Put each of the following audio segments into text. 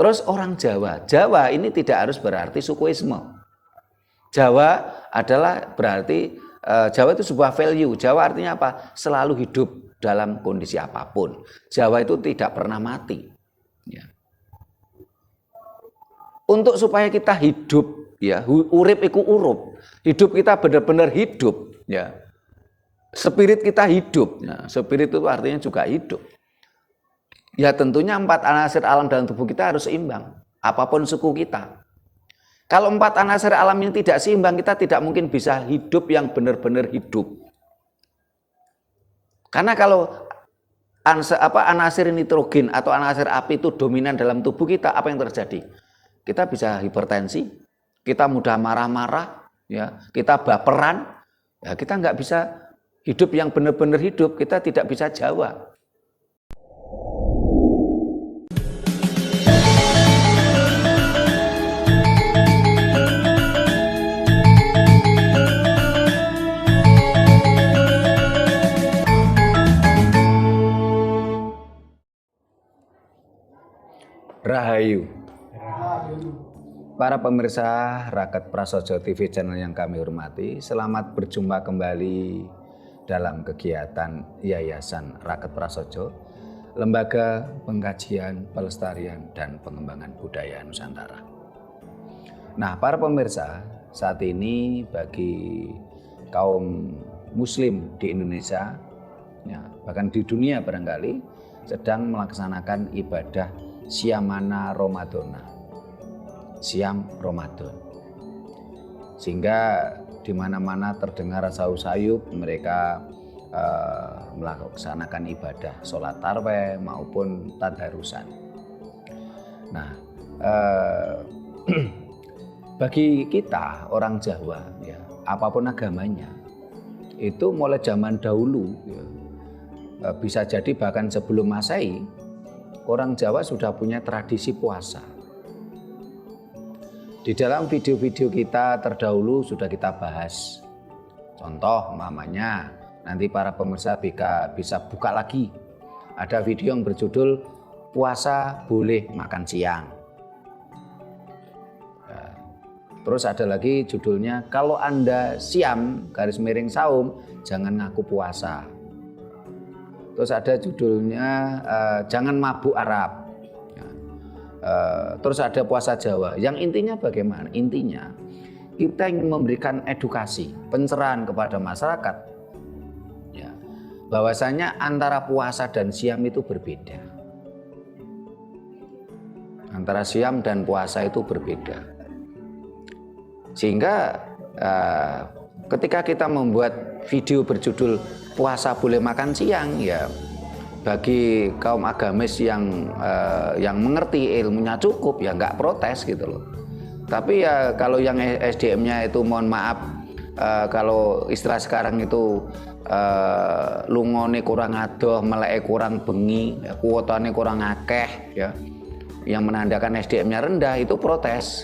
Terus orang Jawa. Jawa ini tidak harus berarti sukuisme. Jawa adalah berarti Jawa itu sebuah value. Jawa artinya apa? Selalu hidup dalam kondisi apapun. Jawa itu tidak pernah mati. Ya. Untuk supaya kita hidup, ya, urip iku urup. Hidup kita benar-benar hidup, ya. Spirit kita hidup. Ya. Spirit itu artinya juga hidup. Ya tentunya 4 anasir alam dalam tubuh kita harus seimbang. Apapun suku kita. Kalau 4 anasir alam ini tidak seimbang, kita tidak mungkin bisa hidup yang benar-benar hidup. Karena kalau anasir nitrogen atau anasir api itu dominan dalam tubuh kita, apa yang terjadi? Kita bisa hipertensi, kita mudah marah-marah, ya, kita baperan, ya, kita nggak bisa hidup yang benar-benar hidup, kita tidak bisa Jawa. Rahayu. Para pemirsa Raket Prasojo TV channel yang kami hormati, selamat berjumpa kembali dalam kegiatan Yayasan Raket Prasojo, Lembaga Pengkajian, Pelestarian, dan Pengembangan Budaya Nusantara. Nah, para pemirsa, saat ini bagi kaum muslim di Indonesia, ya, bahkan di dunia barangkali, sedang melaksanakan ibadah Syamana Ramadhana, Syam Ramadan. Sehingga di mana-mana terdengar sayup-sayup mereka melaksanakan ibadah sholat tarawih maupun tadarusan. Nah, bagi kita orang Jawa, ya, apapun agamanya, itu mulai zaman dahulu, ya, bisa jadi bahkan sebelum Masehi, orang Jawa sudah punya tradisi puasa. Di dalam video-video kita terdahulu sudah kita bahas. Contoh umpamanya, nanti para pemirsa bisa buka lagi. Ada video yang berjudul Puasa Boleh Makan Siang. Terus ada lagi judulnya Kalau Anda Syam _saum Jangan Ngaku Puasa. Terus ada judulnya Jangan Mabuk Arab. Terus ada Puasa Jawa. Yang intinya bagaimana? Intinya kita ingin memberikan edukasi, pencerahan kepada masyarakat, ya, bahwasanya antara puasa dan siam itu berbeda. Antara siam dan puasa itu berbeda. Sehingga ketika kita membuat video berjudul Puasa Boleh Makan Siang, ya bagi kaum agamis yang mengerti, ilmunya cukup, ya nggak protes gitu loh. Tapi ya kalau yang SDM-nya itu mohon maaf, kalau istilah sekarang itu lungone kurang adoh, meleke kurang bengi, kuotane kurang akeh, ya, yang menandakan SDM-nya rendah, itu protes.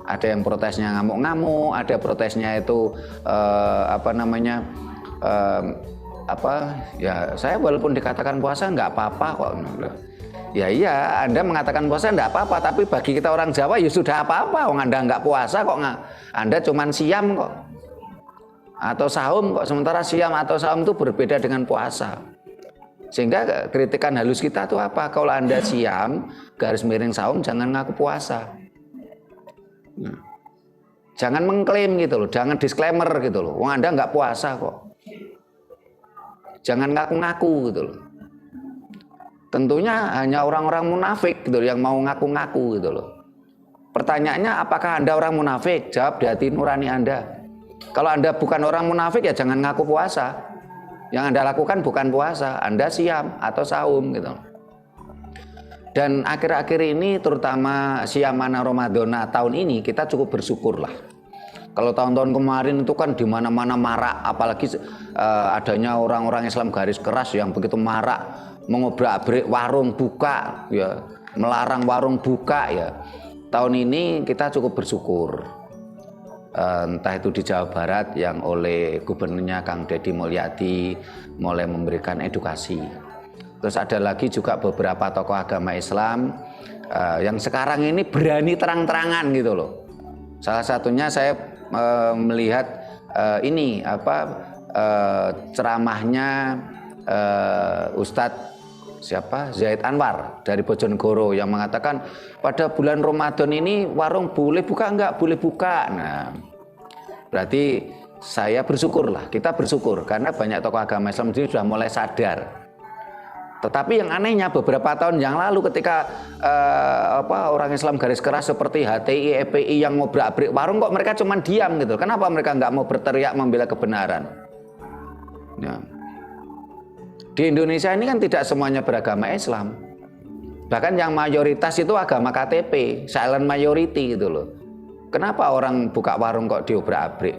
Ada yang protesnya ngamuk-ngamuk, ada protesnya itu ya saya walaupun dikatakan puasa nggak apa-apa kok. Ya iya, Anda mengatakan puasa nggak apa-apa, tapi bagi kita orang Jawa ya sudah apa-apa. Anda nggak puasa kok, Anda cuman siam kok, atau saum kok. Sementara siam atau saum itu berbeda dengan puasa. Sehingga kritikan halus kita itu apa? Kalau Anda siam _saum jangan ngaku puasa. Nah, jangan mengklaim gitu loh, jangan disclaimer gitu loh. Anda nggak puasa kok. Jangan ngaku-ngaku gitu loh. Tentunya hanya orang-orang munafik gitu loh, yang mau ngaku-ngaku gitu loh. Pertanyaannya, apakah Anda orang munafik? Jawab di hati nurani Anda. Kalau Anda bukan orang munafik, ya jangan ngaku puasa. Yang Anda lakukan bukan puasa, Anda siam atau saum gitu. Dan akhir-akhir ini terutama Syamana Ramadhana tahun ini kita cukup bersyukur lah. Kalau tahun-tahun kemarin itu kan di mana-mana marak, apalagi adanya orang-orang Islam garis keras yang begitu marak, mengobrak-abrik warung buka, ya, melarang warung buka, ya. Tahun ini kita cukup bersyukur. Entah itu di Jawa Barat yang oleh gubernurnya Kang Deddy Mulyadi mulai memberikan edukasi. Terus ada lagi juga beberapa tokoh agama Islam yang sekarang ini berani terang-terangan gitu loh. Salah satunya saya melihat ini ceramahnya Ustadz Zaid Anwar dari Bojonegoro yang mengatakan pada bulan Ramadan ini warung boleh buka enggak? Boleh buka. Nah, berarti saya bersyukurlah, kita bersyukur karena banyak tokoh agama Islam ini sudah mulai sadar. Tetapi yang anehnya beberapa tahun yang lalu ketika orang Islam garis keras seperti HTI, EPI yang mau berak-abrik warung kok mereka cuma diam gitu. Kenapa mereka nggak mau berteriak membela kebenaran? Ya. Di Indonesia ini kan tidak semuanya beragama Islam. Bahkan yang mayoritas itu agama KTP, silent majority gitu loh. Kenapa orang buka warung kok diobrak-abrik?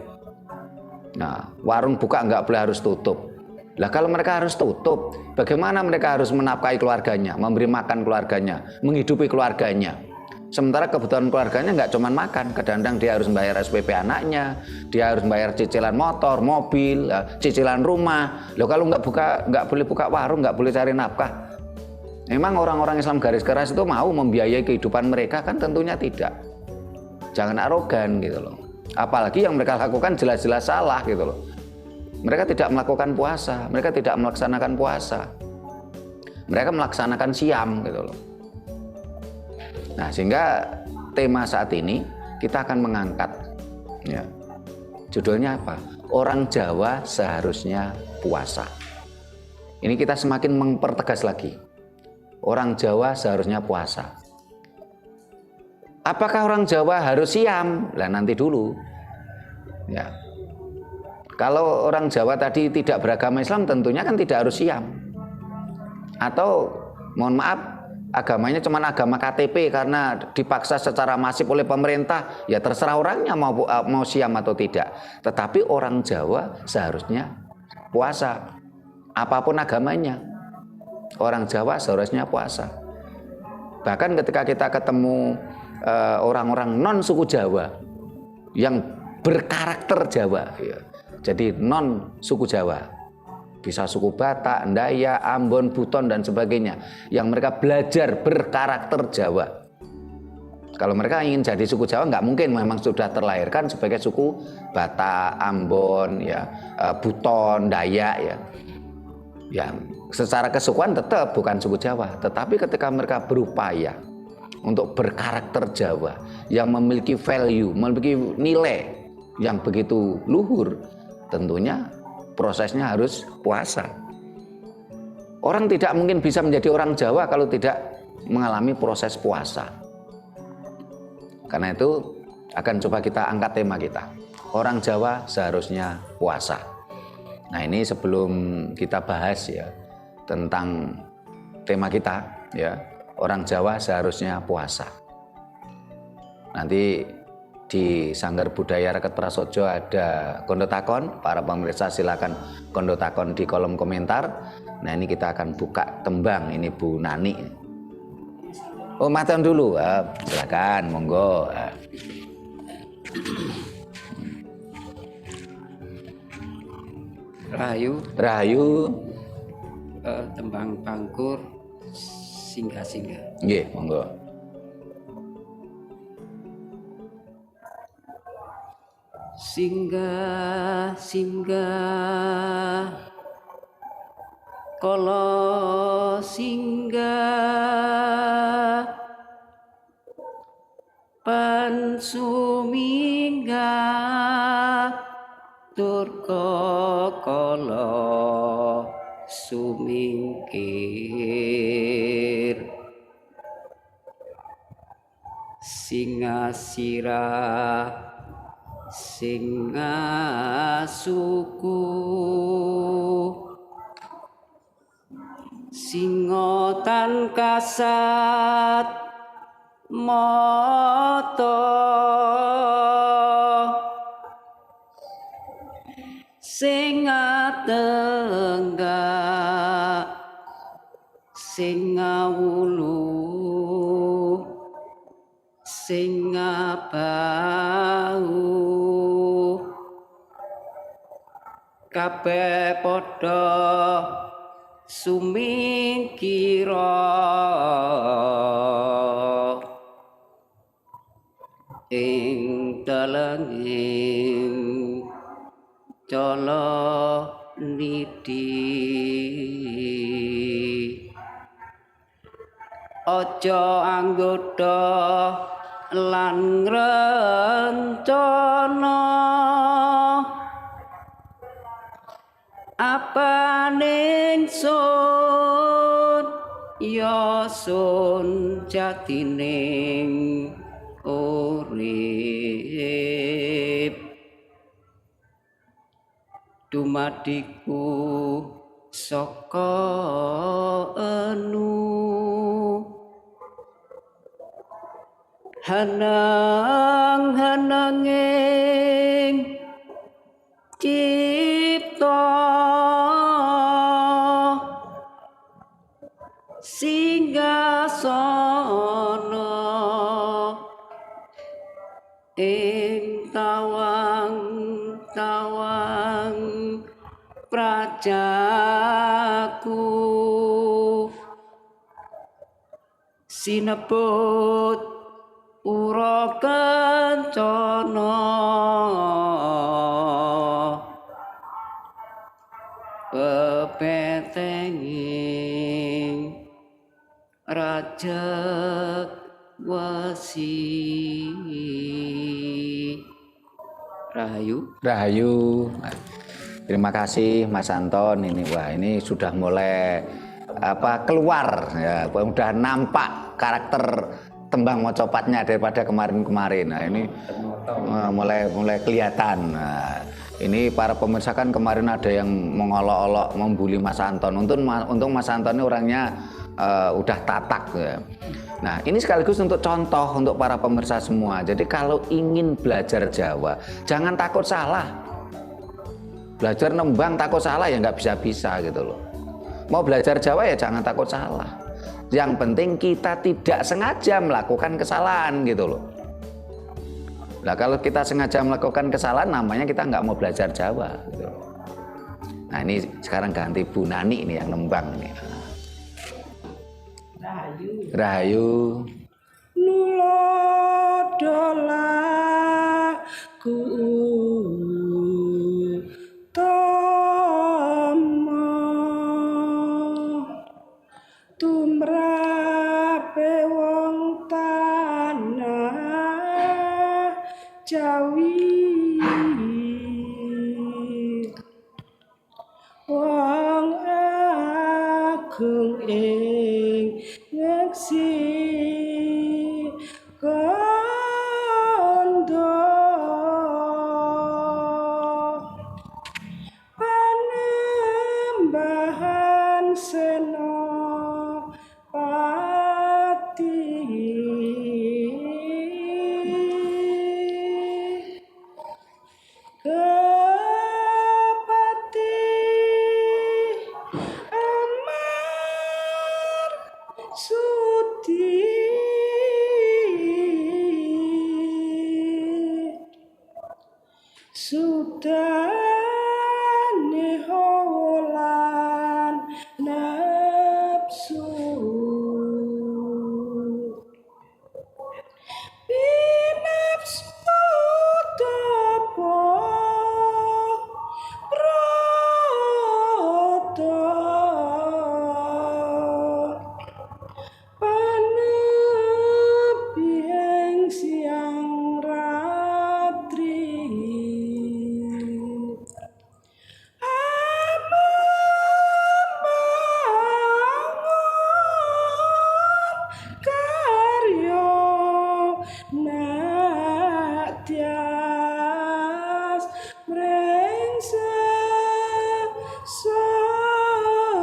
Nah, warung buka nggak boleh harus tutup. Lah kalau mereka harus tutup, bagaimana mereka harus menafkahi keluarganya, memberi makan keluarganya, menghidupi keluarganya? Sementara kebutuhan keluarganya nggak cuma makan, kadang-kadang dia harus membayar SPP anaknya, dia harus membayar cicilan motor, mobil, cicilan rumah. Loh kalau nggak boleh buka warung, nggak boleh cari nafkah. Memang orang-orang Islam garis keras itu mau membiayai kehidupan mereka? Kan tentunya tidak. Jangan arogan gitu loh. Apalagi yang mereka lakukan jelas-jelas salah gitu loh. Mereka tidak melakukan puasa, mereka tidak melaksanakan puasa. Mereka melaksanakan siam gitu loh. Nah, sehingga tema saat ini kita akan mengangkat ya. Judulnya apa? Orang Jawa seharusnya puasa. Ini kita semakin mempertegas lagi. Orang Jawa seharusnya puasa. Apakah orang Jawa harus siam? Lah nanti dulu. Ya. Kalau orang Jawa tadi tidak beragama Islam tentunya kan tidak harus siam. Atau mohon maaf, agamanya cuma agama KTP karena dipaksa secara masif oleh pemerintah, ya terserah orangnya mau siam atau tidak. Tetapi orang Jawa seharusnya puasa, apapun agamanya. Orang Jawa seharusnya puasa. Bahkan ketika kita ketemu orang-orang non suku Jawa yang berkarakter Jawa, ya. Jadi non suku Jawa, bisa suku Batak, Dayak, Ambon, Buton dan sebagainya, yang mereka belajar berkarakter Jawa. Kalau mereka ingin jadi suku Jawa nggak mungkin, memang sudah terlahirkan sebagai suku Batak, Ambon, ya, Buton, Dayak, ya. Ya, secara kesukuan tetap bukan suku Jawa, tetapi ketika mereka berupaya untuk berkarakter Jawa yang memiliki value, memiliki nilai yang begitu luhur, tentunya prosesnya harus puasa. Orang tidak mungkin bisa menjadi orang Jawa kalau tidak mengalami proses puasa. Karena itu akan coba kita angkat tema kita. Orang Jawa seharusnya puasa. Nah, ini sebelum kita bahas ya tentang tema kita ya, orang Jawa seharusnya puasa. Nanti di Sanggar Budaya Raket Prasojo ada kondo takon, para pemirsa silakan kondo takon di kolom komentar. Nah, ini kita akan buka tembang, ini Bu Nani. Oh, macan dulu, silakan, monggo. Rahayu, tembang Bangkur Singgah-singgah. Nggih, monggo. Singgah, singgah, kala singgah, pan suminggah, durga kala sumingkir, singasirah singasuku, singotan kasat mata, singatenggak singawulu, singabau, kabeh padha sumingkira ing telenging cala nidi aja anggoda lan rencana apaning sun ya sun jatining urip dumadiku saka enu hanang-hananging cipta singgasana ing tawang-tawang prajaku sinebut ura kencana pepetenging rajak wasi. Rahayu. Rahayu. Terima kasih Mas Anton. Ini sudah mulai keluar ya, udah nampak karakter tembang mocopatnya daripada kemarin-kemarin. Nah, ini mulai kelihatan. Nah, ini para pemirsa kan kemarin ada yang mengolok-olok membuli Mas Anton. Untuk Mas Anton ini orangnya udah tatak ya. Nah, ini sekaligus untuk contoh untuk para pemirsa semua. Jadi kalau ingin belajar Jawa, jangan takut salah. Belajar nembang takut salah ya nggak bisa-bisa gitu loh. Mau belajar Jawa ya jangan takut salah. Yang penting kita tidak sengaja melakukan kesalahan gitu loh. Nah, kalau kita sengaja melakukan kesalahan namanya kita nggak mau belajar Jawa gitu. Nah, ini sekarang ganti Bu Nani ini yang nembang nih. Rahayu. Nulodolaku tomo tumrape wong tanah Jawi wong agung ing ngeksi kondo panembahan senopati kepati amar Sudi sudane holan nafsu binafsu topo proto panebieng siang ratri amembangun karya nak tias mrengsa somo.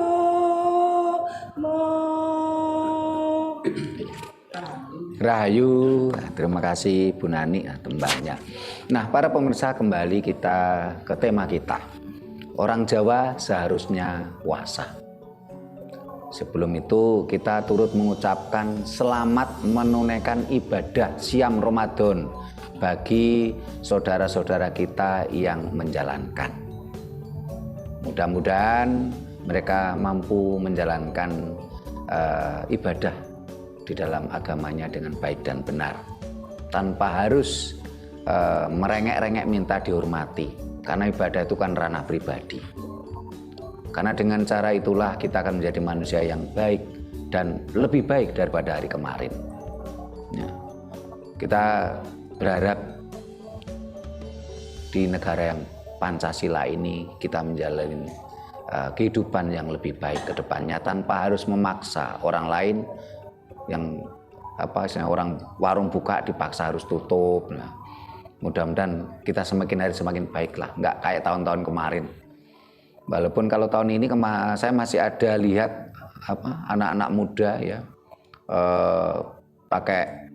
Rahayu. Nah, terima kasih Bu Nani tembangnya. Nah, para pemirsa kembali kita ke tema kita. Orang Jawa seharusnya puasa. Sebelum itu kita turut mengucapkan selamat menunaikan ibadah siam Ramadan bagi saudara-saudara kita yang menjalankan. Mudah-mudahan mereka mampu menjalankan ibadah di dalam agamanya dengan baik dan benar. tanpa harus merengek-rengek minta dihormati. Karena ibadah itu kan ranah pribadi. Karena dengan cara itulah kita akan menjadi manusia yang baik dan lebih baik daripada hari kemarin. Ya. Kita berharap di negara yang Pancasila ini kita menjalani kehidupan yang lebih baik ke depannya tanpa harus memaksa orang lain yang orang warung buka dipaksa harus tutup. Nah, mudah-mudahan kita semakin hari semakin baik lah, nggak kayak tahun-tahun kemarin. Walaupun kalau tahun ini saya masih ada lihat anak-anak muda ya pakai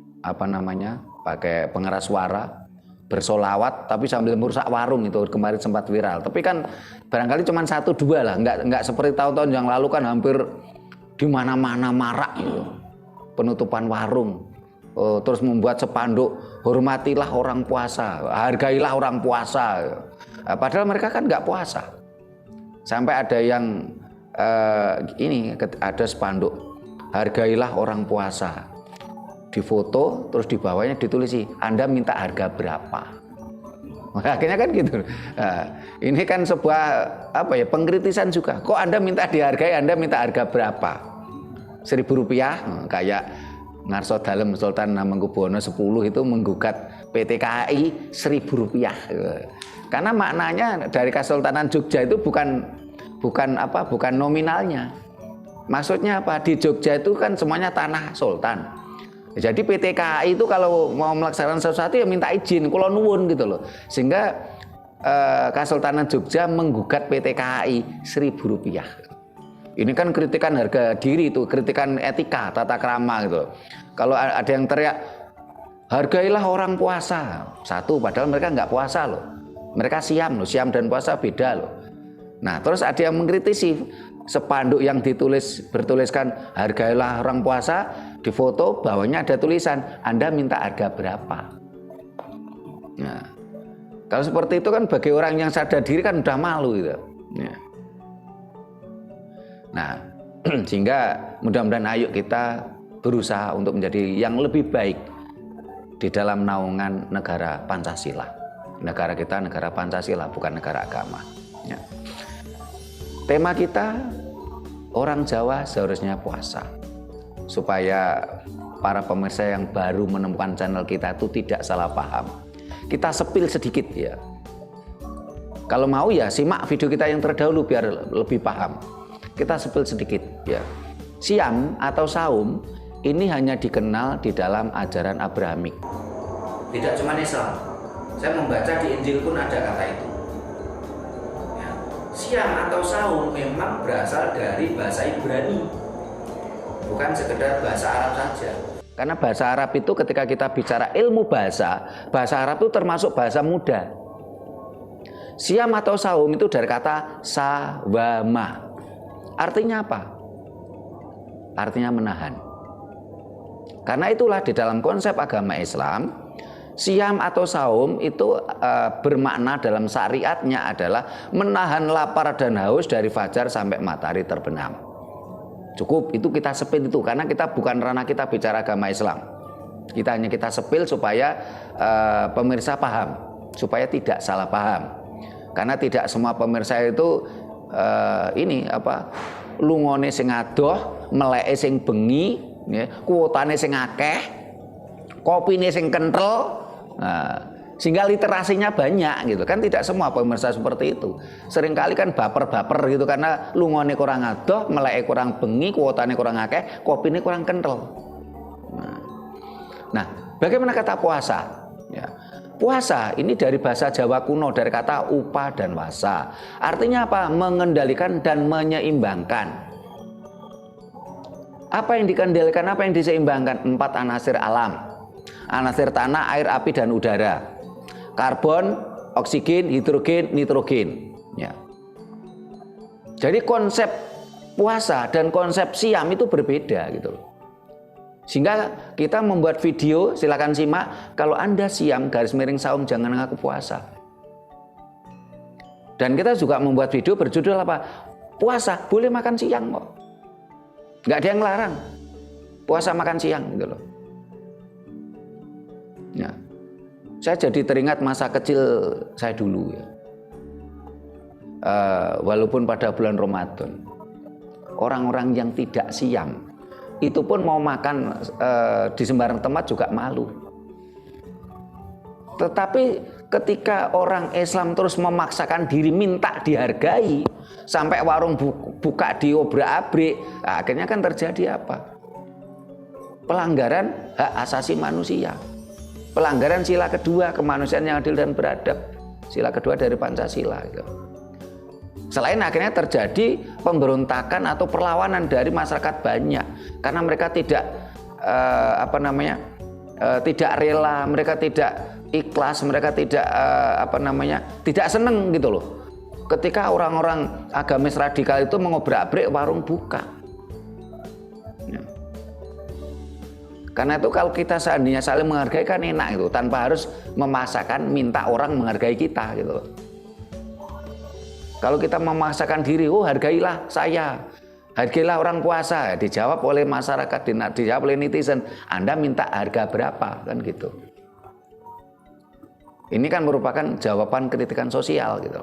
pakai pengeras suara bersolawat tapi sambil merusak warung, itu kemarin sempat viral. Tapi kan barangkali cuma 1-2 lah, nggak seperti tahun-tahun yang lalu kan hampir di mana-mana marak gitu. Penutupan warung, terus membuat spanduk hormatilah orang puasa, hargailah orang puasa. Padahal mereka kan nggak puasa. Sampai ada yang ada spanduk hargailah orang puasa, difoto terus di bawahnya ditulis Anda minta harga berapa. Akhirnya kan gitu. Nah, ini kan sebuah pengkritisan juga. Kok Anda minta dihargai, Anda minta harga berapa? Rp1.000, kayak Ngarso Dalem Sultan Hamengkubuwono X itu menggugat PT KAI Rp1.000. Karena maknanya dari Kesultanan Jogja itu bukan nominalnya. Maksudnya apa? Di Jogja itu kan semuanya tanah sultan. Jadi PT KAI itu kalau mau melaksanakan sesuatu ya minta izin, kula nuwun gitu loh. Sehingga Kesultanan Jogja menggugat PT KAI Rp1.000. Ini kan kritikan harga diri itu, kritikan etika, tata krama gitu. Kalau ada yang teriak, hargailah orang puasa. Satu, padahal mereka nggak puasa loh. Mereka siam loh, siam dan puasa beda loh. Nah, terus ada yang mengkritisi spanduk yang bertuliskan hargailah orang puasa, di foto bawahnya ada tulisan Anda minta harga berapa. Nah, kalau seperti itu kan bagi orang yang sadar diri kan udah malu gitu. Ya. Nah, sehingga mudah-mudahan ayo kita berusaha untuk menjadi yang lebih baik di dalam naungan negara Pancasila. Negara kita negara Pancasila, bukan negara agama. Ya. Tema kita, orang Jawa seharusnya puasa. Supaya para pemirsa yang baru menemukan channel kita itu tidak salah paham. Kita sepil sedikit ya. Kalau mau ya simak video kita yang terdahulu biar lebih paham. Kita sepil sedikit ya. Siam atau saum ini hanya dikenal di dalam ajaran Abrahamik. Tidak cuma Islam. Saya membaca di Injil pun ada kata itu. Ya. Siam atau saum memang berasal dari bahasa Ibrani. Bukan sekedar bahasa Arab saja. Karena bahasa Arab itu ketika kita bicara ilmu bahasa Arab itu termasuk bahasa muda. Siam atau saum itu dari kata sawama. Artinya apa? Artinya menahan. Karena itulah di dalam konsep agama Islam, siam atau saum itu bermakna dalam syariatnya adalah menahan lapar dan haus dari fajar sampai matahari terbenam. Cukup, itu kita sepil itu, karena kita bukan ranah kita bicara agama Islam. Kita hanya kita sepil supaya pemirsa paham, supaya tidak salah paham. Karena tidak semua pemirsa itu lungone sing adoh, meleke sing bengi, ya, kuotane sing akeh, kopine sing kental, sehingga literasinya banyak gitu kan. Tidak semua pemirsa seperti itu. Seringkali kan baper-baper gitu karena lungone kurang adoh, meleke kurang bengi, kuotane kurang akeh, kopine kurang kental. Nah, bagaimana kata puasa? Ya. Puasa ini dari bahasa Jawa kuno, dari kata upa dan wasa. Artinya apa? Mengendalikan dan menyeimbangkan. Apa yang dikendalikan, apa yang diseimbangkan? 4 anasir alam. Anasir tanah, air, api, dan udara. Karbon, oksigen, hidrogen, nitrogen. Ya. Jadi konsep puasa dan konsep siam itu berbeda gitu loh. Sehingga kita membuat video, silakan simak. Kalau Anda siam _saum jangan ngaku puasa. Dan kita juga membuat video berjudul apa? Puasa boleh makan siang kok. Nggak ada yang larang puasa makan siang gitu loh. Ya. Saya jadi teringat masa kecil saya dulu ya. Walaupun pada bulan Ramadan, orang-orang yang tidak siam itu pun mau makan di sembarang tempat juga malu. Tetapi ketika orang Islam terus memaksakan diri minta dihargai, sampai warung buka diobrak-abrik, akhirnya kan terjadi apa? Pelanggaran hak asasi manusia. Pelanggaran sila kedua, kemanusiaan yang adil dan beradab. Sila kedua dari Pancasila. Gitu. Selain akhirnya terjadi pemberontakan atau perlawanan dari masyarakat banyak, karena mereka tidak tidak rela, mereka tidak ikhlas, mereka tidak tidak seneng gitu loh. Ketika orang-orang agamis radikal itu mengobrak-abrik warung buka. Ya. Karena itu kalau kita seandainya saling menghargai kan enak itu, tanpa harus memaksakan minta orang menghargai kita gitu loh. Kalau kita memaksakan diri, oh hargailah saya, hargailah orang puasa, dijawab oleh masyarakat, dijawab oleh netizen, Anda minta harga berapa kan gitu. Ini kan merupakan jawaban kritikan sosial gitu.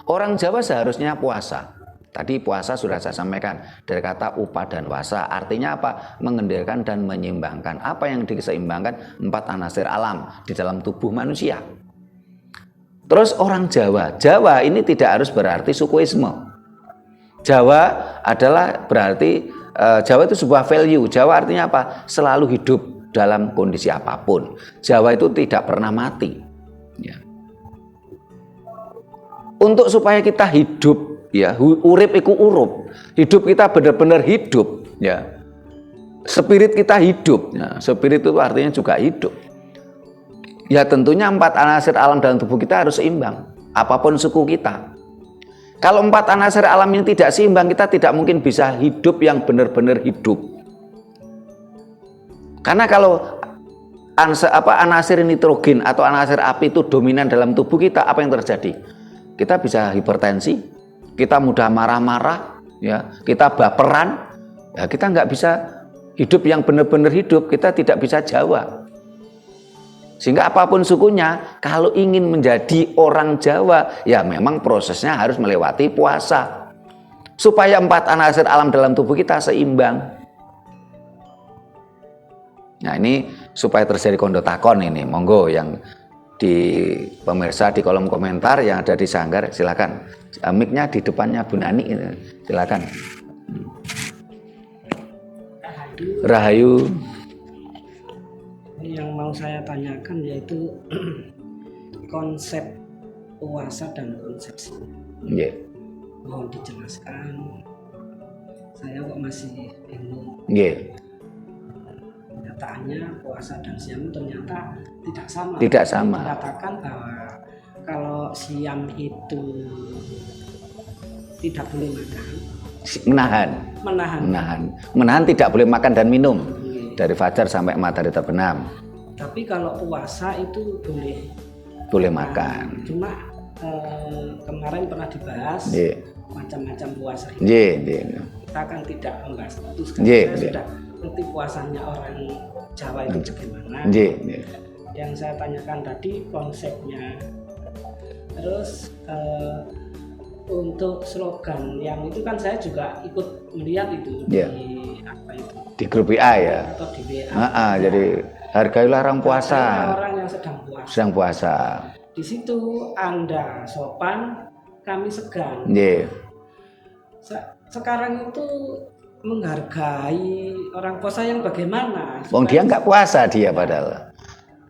Orang Jawa seharusnya puasa. Tadi puasa sudah saya sampaikan dari kata upa dan wasa. Artinya apa? Mengendalikan dan menyeimbangkan. Apa yang diseimbangkan? 4 anasir alam di dalam tubuh manusia. Terus orang Jawa. Jawa ini tidak harus berarti sukuisme. Jawa adalah berarti Jawa itu sebuah value. Jawa artinya apa? Selalu hidup dalam kondisi apapun. Jawa itu tidak pernah mati. Ya. Untuk supaya kita hidup, ya, urip iku urup, hidup kita benar-benar hidup, ya. Spirit kita hidup, ya. Spirit itu artinya juga hidup. Ya tentunya 4 anasir alam dalam tubuh kita harus seimbang, apapun suku kita. Kalau 4 anasir alam ini tidak seimbang, kita tidak mungkin bisa hidup yang benar-benar hidup. Karena kalau anasir nitrogen atau anasir api itu dominan dalam tubuh kita, apa yang terjadi? Kita bisa hipertensi, kita mudah marah-marah, ya, kita baperan, ya, kita nggak bisa hidup yang benar-benar hidup, kita tidak bisa Jawa. Sehingga apapun sukunya, kalau ingin menjadi orang Jawa, ya memang prosesnya harus melewati puasa. Supaya 4 anasir alam dalam tubuh kita seimbang. Nah ini supaya terjadi kondotakon ini, monggo yang di pemirsa di kolom komentar yang ada di Sanggar, silakan. Mic-nya di depannya Bu Nani, silakan. Rahayu. Yang mau saya tanyakan yaitu konsep puasa dan konsepsi. Yeah. Mohon dijelaskan. Saya kok masih bingung. Yeah. Kenyataannya puasa dan siam ternyata tidak sama. Tidak sama. Dikatakan bahwa kalau siam itu tidak boleh makan, menahan tidak boleh makan dan minum dari fajar sampai matahari terbenam. Tapi kalau puasa itu boleh makan. Cuma kemarin pernah dibahas macam-macam puasa itu. Kita kan tidak membahas itu sekarang. Sudah ngerti puasanya orang Jawa itu bagaimana. Yang saya tanyakan tadi konsepnya. Terus untuk slogan yang itu kan saya juga ikut melihat itu di apa itu? Di grup WA ya. Atau di WA. Jadi hargailah orang puasa. Orang yang sedang puasa. Sedang puasa. Di situ Anda sopan, kami segan. Sekarang itu menghargai orang puasa yang bagaimana? Wong dia nggak puasa dia padahal.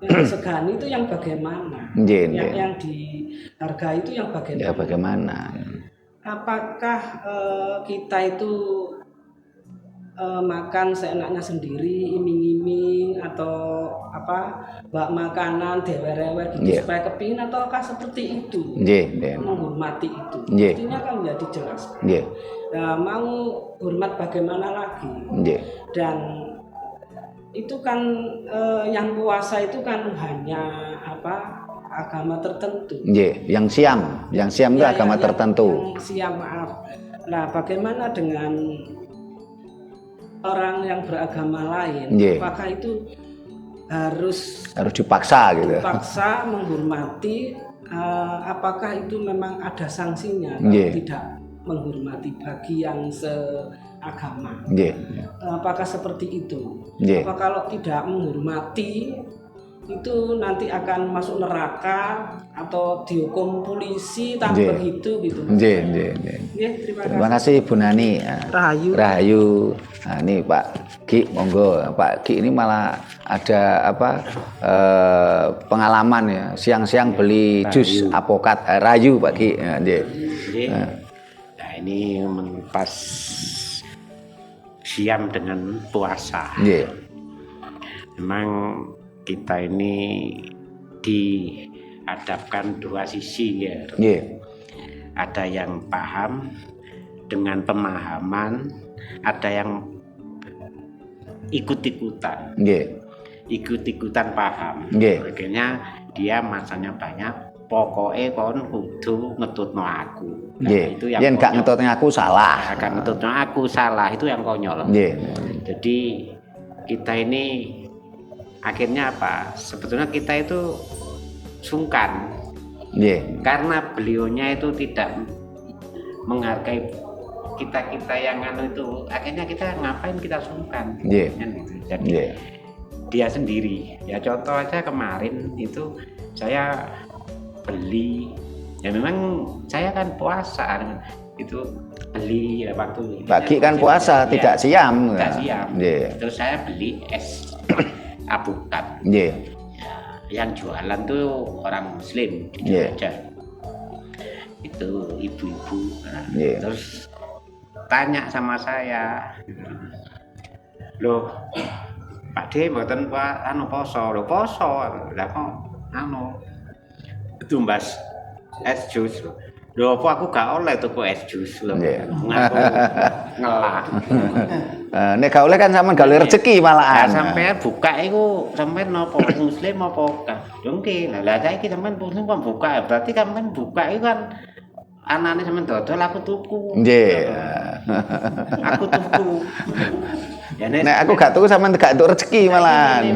Yang segan itu yang bagaimana? Yang dihargai itu yang bagaimana? Ya bagaimana? Apakah kita itu makan seenaknya sendiri, iming-iming atau apa, bawa makanan dewer-dewer gitu supaya kepingin, ataukah seperti itu? Menghormati itu. Artinya kan ya dijelaskan. Nah, mau hormat bagaimana lagi? Dan itu kan yang puasa itu kan hanya apa, agama tertentu. Yang siam itu agama tertentu. Yang siam, maaf. Nah, bagaimana dengan orang yang beragama lain? Apakah itu harus dipaksa gitu. Dipaksa menghormati, apakah itu memang ada sanksinya kalau tidak menghormati bagi yang seagama. Apakah seperti itu? Apa kalau tidak menghormati itu nanti akan masuk neraka atau dihukum polisi tak begitu gitu. Terima kasih Bu Nani. Rahayu. Nah, ini Pak Ki, monggo. Pak Ki ini malah ada pengalaman ya. Siang-siang beli jus apokat Rahayu Pak Ki. Nah, ini pas siam dengan puasa. Memang kita ini dihadapkan dua sisi ya. Ada yang paham dengan pemahaman, ada yang ikut-ikutan. Ikut-ikutan paham. Akhirnya dia masanya banyak. Pokoknya kon kudu ngetutno aku. Itu yang gak ngetutno aku salah. Gak ngetutno aku salah, itu yang konyol. Jadi kita ini akhirnya apa? Sebetulnya kita itu sungkan. Karena beliaunya itu tidak menghargai kita yang itu, akhirnya kita ngapain kita sungkan. Jadi dia sendiri. Ya contoh aja kemarin itu saya beli, ya memang saya kan puasa itu beli waktu Pak Ki kan puasa tidak siam. Terus saya beli es apokat. Yang jualan tuh orang Muslim aja. Itu ibu-ibu. Terus tanya sama saya, loh Pak De mboten poso. Loh poso. Lah kok tumbas es jus. Loh apa aku gak oleh tuku es jus lho. Ngaku ngelah. Nek gak oleh kan sampean gak oleh rezeki malahan. Sampean buka iku sampean napa muslim apa gak? Lho nggih. Lah saiki sampean muslim kok buka, berarti sampean buka iku kan anane sampean dodol aku tuku. Aku tuku. Ya nek aku gak tuku sampean gak entuk rezeki malahan.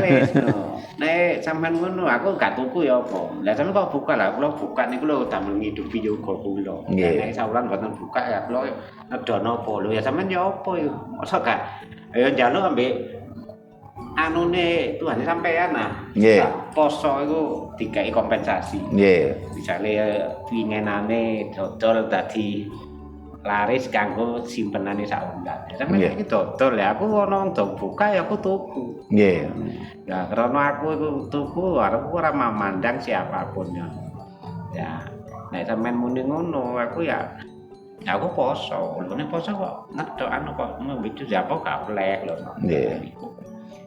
Nek sampean ngono aku gak tuku ya apa. Lah sampean kok buka lah, kula buka niku lho damel ngidupi yoga kula. Nek sawulan mboten buka ya kula nedha napa lho ya sampean ya apa ya. Mosok gak ya njaluk ambek anune Tuhan sampean nah. Poso iku dikai kompensasi. Misale winginane dodol dadi laris kanggo simpenane saundan. Sampeyan iki dodol ya aku ono ndong buka ya aku tuku. Ya karena aku iku tuku aku ora memandang siapapun ya. Ya nek sampean muni ngono aku ya aku poso. Lha nek poso kok ngedok kok ngombe jus ya apa gak oleh lho.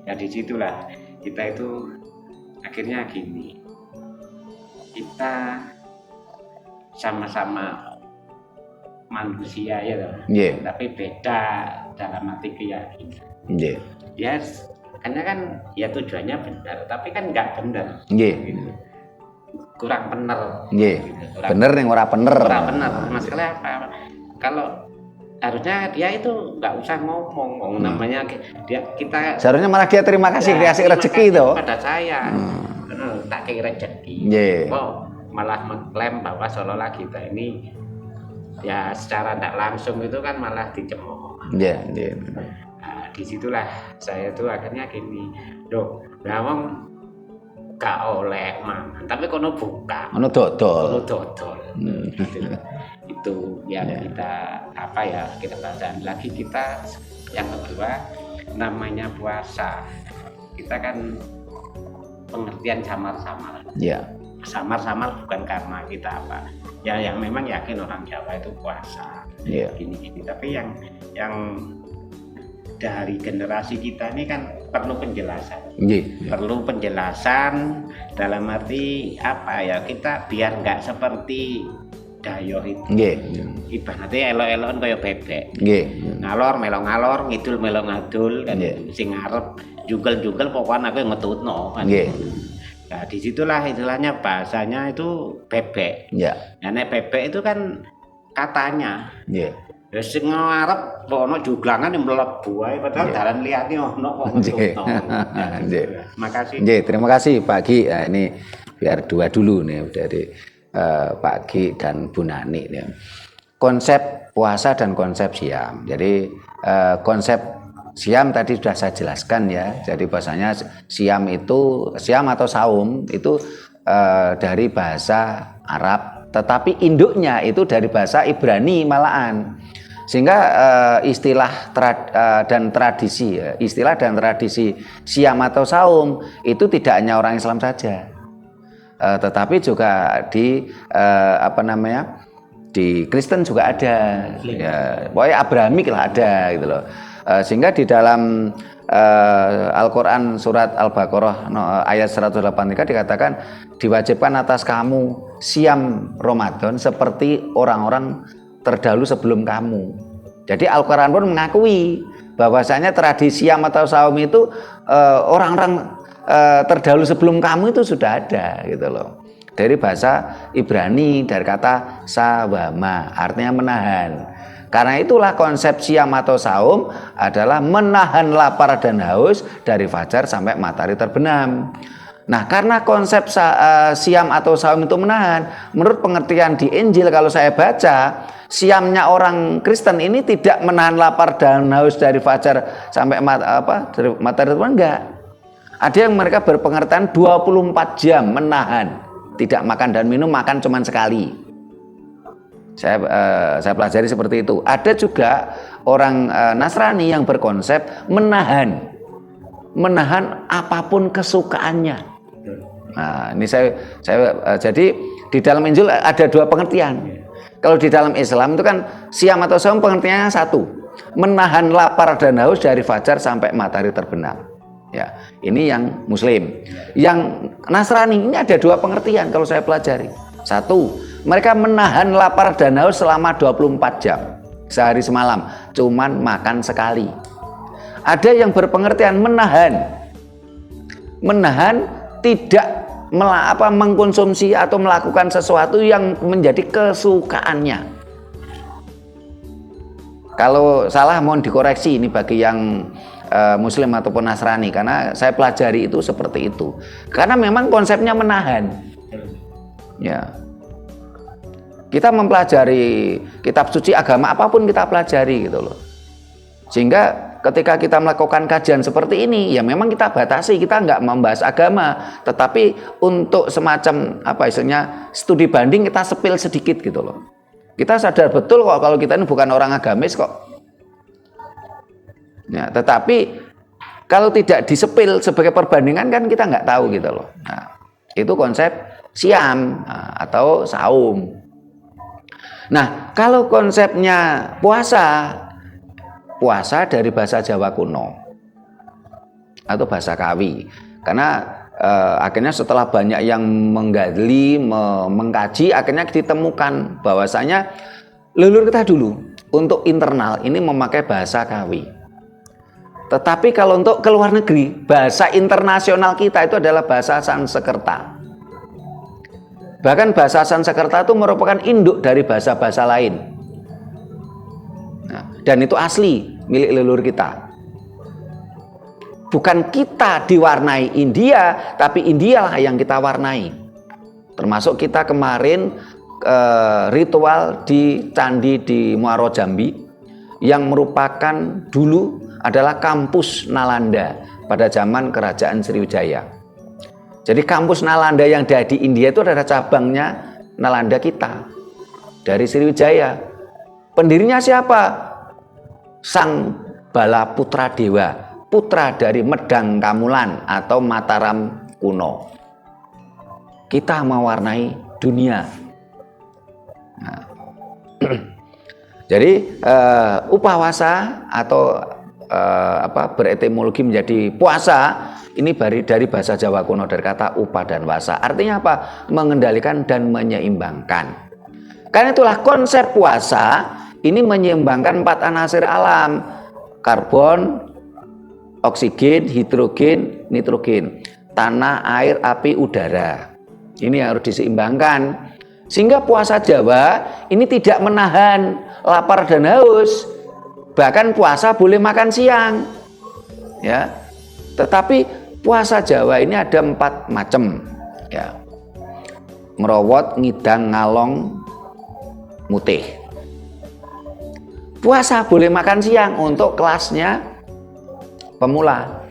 Ya disitulah kita itu akhirnya gini. Kita sama-sama manusia ya loh. Tapi beda dalam arti keyakinan. Karena kan ya tujuannya benar, tapi kan nggak benar. Kurang benar. Bener ning ora bener. Ora benar. Masalah apa? Kalau harusnya dia itu nggak usah ngomong, namanya kita. Seharusnya malah dia terima kasih kreasi rezeki itu. Pada saya, tak kira rezeki. Malah mengklaim bahwa seolah-olah kita ini ya secara tidak langsung itu kan malah dicemooh. Nah, disitulah saya tuh akhirnya gini, loh, wong gak oleh mangan, tapi kono buka, kono dodol. Itu yang kita kita bahas lagi. Kita yang kedua namanya puasa, kita kan pengertian samar-samar. Samar-samar bukan karena kita apa ya, yang memang yakin orang Jawa itu puasa gini-gini, tapi yang dari generasi kita ini kan perlu penjelasan. Perlu penjelasan dalam arti apa ya, kita biar nggak seperti dayo itu. Ibaratnya elok-elokan kaya bebek. Ngalor melong ngalor, ngidul melong ngadul kan, sing ngarep jugel-jugel pokoknya aku yang ngetutno kan. Nah, disitulah istilahnya bahasanya itu bebek. Nah, bebek itu kan katanya. Ya sing ngarep ono juglangan yang mlebu ae padahal dalan liyane ono kok. Makasih. Nggih, terima kasih Pak Gi. Nah, ini biar dua dulu nih dari Pak Gi dan Bu Nani nih. Konsep puasa dan konsep siam. Jadi konsep siam tadi sudah saya jelaskan ya. Jadi bahasanya siam atau saum itu dari bahasa Arab, tetapi induknya itu dari bahasa Ibrani malahan. Sehingga istilah dan tradisi siam atau saum itu tidak hanya orang Islam saja, tetapi juga di di Kristen juga ada, ya, pokoknya Abrahamik lah ada gitu loh. Sehingga di dalam Al-Quran surat Al-Baqarah ayat 183 dikatakan diwajibkan atas kamu siam Ramadan seperti orang-orang terdahulu sebelum kamu. Jadi Al-Quran pun mengakui bahwasanya tradisi siam atau saum itu orang-orang terdahulu sebelum kamu itu sudah ada gitu loh. Dari bahasa Ibrani, dari kata sawama, artinya menahan. Karena itulah konsep siam atau saum adalah menahan lapar dan haus dari fajar sampai matahari terbenam. Nah, karena konsep siam atau saum itu menahan, menurut pengertian di Injil kalau saya baca, siamnya orang Kristen ini tidak menahan lapar dan haus dari fajar sampai dari matahari terbenam, enggak. Ada yang mereka berpengertian 24 jam menahan, tidak makan dan minum, makan cuma sekali. Saya pelajari seperti itu. Ada juga orang Nasrani yang berkonsep menahan apapun kesukaannya. Nah, ini saya jadi di dalam Injil ada dua pengertian. Kalau di dalam Islam itu kan siam atau saum pengertiannya satu, menahan lapar dan haus dari fajar sampai matahari terbenam. Ya, ini yang Muslim. Yang Nasrani ini ada dua pengertian kalau saya pelajari. Satu, mereka menahan lapar dan haus selama 24 jam sehari semalam, cuman makan sekali. Ada yang berpengertian menahan tidak mengkonsumsi atau melakukan sesuatu yang menjadi kesukaannya. Kalau salah mohon dikoreksi ini bagi yang Muslim ataupun Nasrani, karena saya pelajari itu seperti itu. Karena memang konsepnya menahan. Ya. Kita mempelajari kitab suci agama apapun kita pelajari gitu loh. Sehingga ketika kita melakukan kajian seperti ini, ya memang kita batasi, kita nggak membahas agama, tetapi untuk semacam studi banding kita sepil sedikit gitu loh. Kita sadar betul kok kalau kita ini bukan orang agamis kok. Ya, tetapi kalau tidak disepil sebagai perbandingan kan kita nggak tahu gitu loh. Nah, itu konsep siam atau saum. Nah, kalau konsepnya puasa dari bahasa Jawa kuno atau bahasa Kawi, karena akhirnya setelah banyak yang menggali, mengkaji, akhirnya ditemukan bahwasanya leluhur kita dulu untuk internal ini memakai bahasa Kawi. Tetapi kalau untuk keluar negeri, bahasa internasional kita itu adalah bahasa Sanskerta. Bahkan bahasa Sanskerta itu merupakan induk dari bahasa-bahasa lain. Nah, dan itu asli milik leluhur kita. Bukan kita diwarnai India, tapi Indialah yang kita warnai. Termasuk kita kemarin ritual di Candi di Muaro Jambi yang merupakan dulu adalah kampus Nalanda pada zaman Kerajaan Sriwijaya. Jadi kampus Nalanda yang ada di India itu adalah cabangnya Nalanda kita dari Sriwijaya. Pendirinya siapa? Sang Bala Putra Dewa, putra dari Medang Kamulan atau Mataram kuno. Kita mewarnai dunia. Nah. Jadi upawasa atau beretimologi menjadi puasa ini dari bahasa Jawa kuno, dari kata upa dan wasa. Artinya apa? Mengendalikan dan menyeimbangkan. Karena itulah konsep puasa ini menyeimbangkan 4 anasir alam: karbon, oksigen, hidrogen, nitrogen, tanah, air, api, udara. Ini harus diseimbangkan Sehingga puasa Jawa ini tidak menahan lapar dan haus. Bahkan puasa boleh makan siang. Ya. Tetapi puasa Jawa ini ada 4 macam, ya. Merowot, ngidang, ngalong, mutih. Puasa boleh makan siang untuk kelasnya pemula.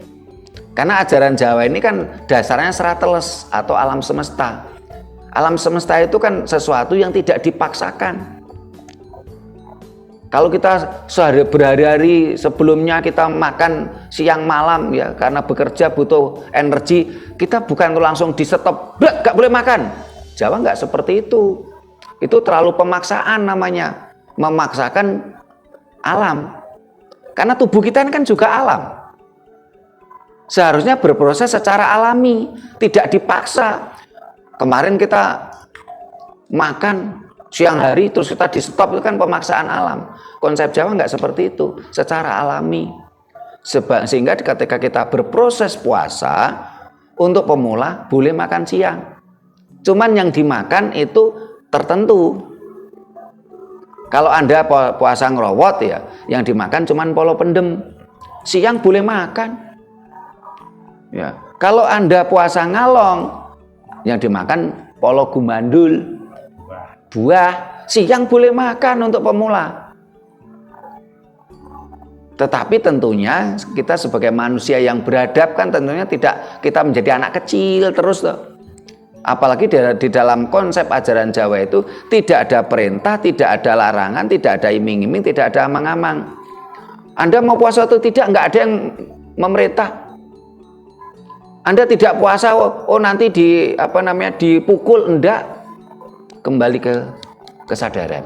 Karena ajaran Jawa ini kan dasarnya serateles atau alam semesta. Alam semesta itu kan sesuatu yang tidak dipaksakan. Kalau kita berhari-hari sebelumnya kita makan siang malam ya karena bekerja butuh energi, kita bukan langsung di stop, gak boleh makan. Jawa nggak seperti itu. Itu terlalu pemaksaan namanya, memaksakan alam. Karena tubuh kita kan juga alam. Seharusnya berproses secara alami, tidak dipaksa. Kemarin kita makan siang hari terus kita di stop, itu kan pemaksaan alam. Konsep Jawa nggak seperti itu, secara alami. Sehingga ketika kita berproses puasa untuk pemula boleh makan siang. Cuman yang dimakan itu tertentu. Kalau Anda puasa ngerowot ya, yang dimakan cuman polo pendem. Siang boleh makan. Ya. Kalau Anda puasa ngalong, yang dimakan polo gumandul, buah, siang boleh makan untuk pemula. Tetapi tentunya kita sebagai manusia yang beradab kan tentunya tidak kita menjadi anak kecil terus loh. Apalagi di dalam konsep ajaran Jawa itu tidak ada perintah, tidak ada larangan, tidak ada iming-iming, tidak ada amang-amang. Anda mau puasa atau tidak, nggak ada yang memerintah. Anda tidak puasa, nanti dipukul, enggak. Kembali ke kesadaran.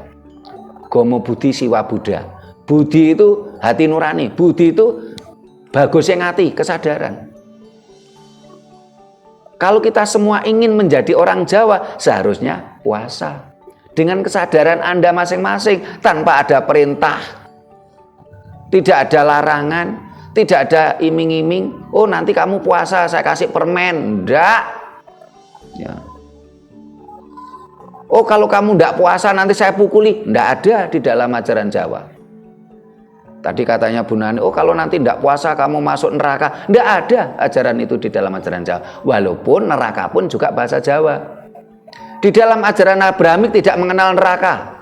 Gomo Budi Siwa Buddha. Budi itu hati nurani, Budi itu bagus yang hati, kesadaran. Kalau kita semua ingin menjadi orang Jawa, seharusnya puasa. Dengan kesadaran Anda masing-masing, tanpa ada perintah. Tidak ada larangan, tidak ada iming-iming. Oh nanti kamu puasa, saya kasih permen. Enggak. Ya. Oh kalau kamu enggak puasa, nanti saya pukuli. Enggak ada di dalam ajaran Jawa. Tadi katanya Bu Nani, oh kalau nanti tidak puasa kamu masuk neraka. Tidak ada ajaran itu di dalam ajaran Jawa. Walaupun neraka pun juga bahasa Jawa. Di dalam ajaran Abrahamik tidak mengenal neraka.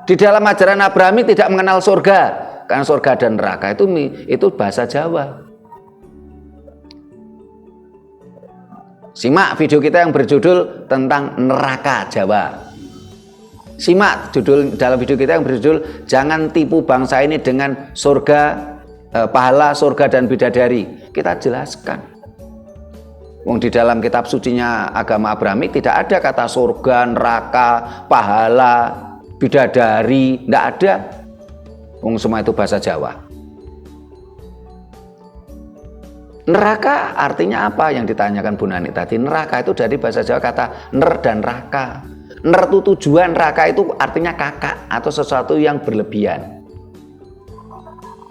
Di dalam ajaran Abrahamik tidak mengenal surga. Karena surga dan neraka itu bahasa Jawa. Simak video kita yang berjudul tentang neraka Jawa. Simak dalam video kita yang berjudul Jangan Tipu Bangsa Ini Dengan Surga, Pahala, Surga dan Bidadari. Kita jelaskan. Wong di dalam kitab sucinya agama Abrahamik tidak ada kata surga, neraka, pahala, bidadari, tidak ada. Wong semua itu bahasa Jawa. Neraka artinya apa yang ditanyakan Bu Nani tadi? Neraka itu dari bahasa Jawa kata ner dan raka. Ner itu tujuan, raka itu artinya kakak atau sesuatu yang berlebihan.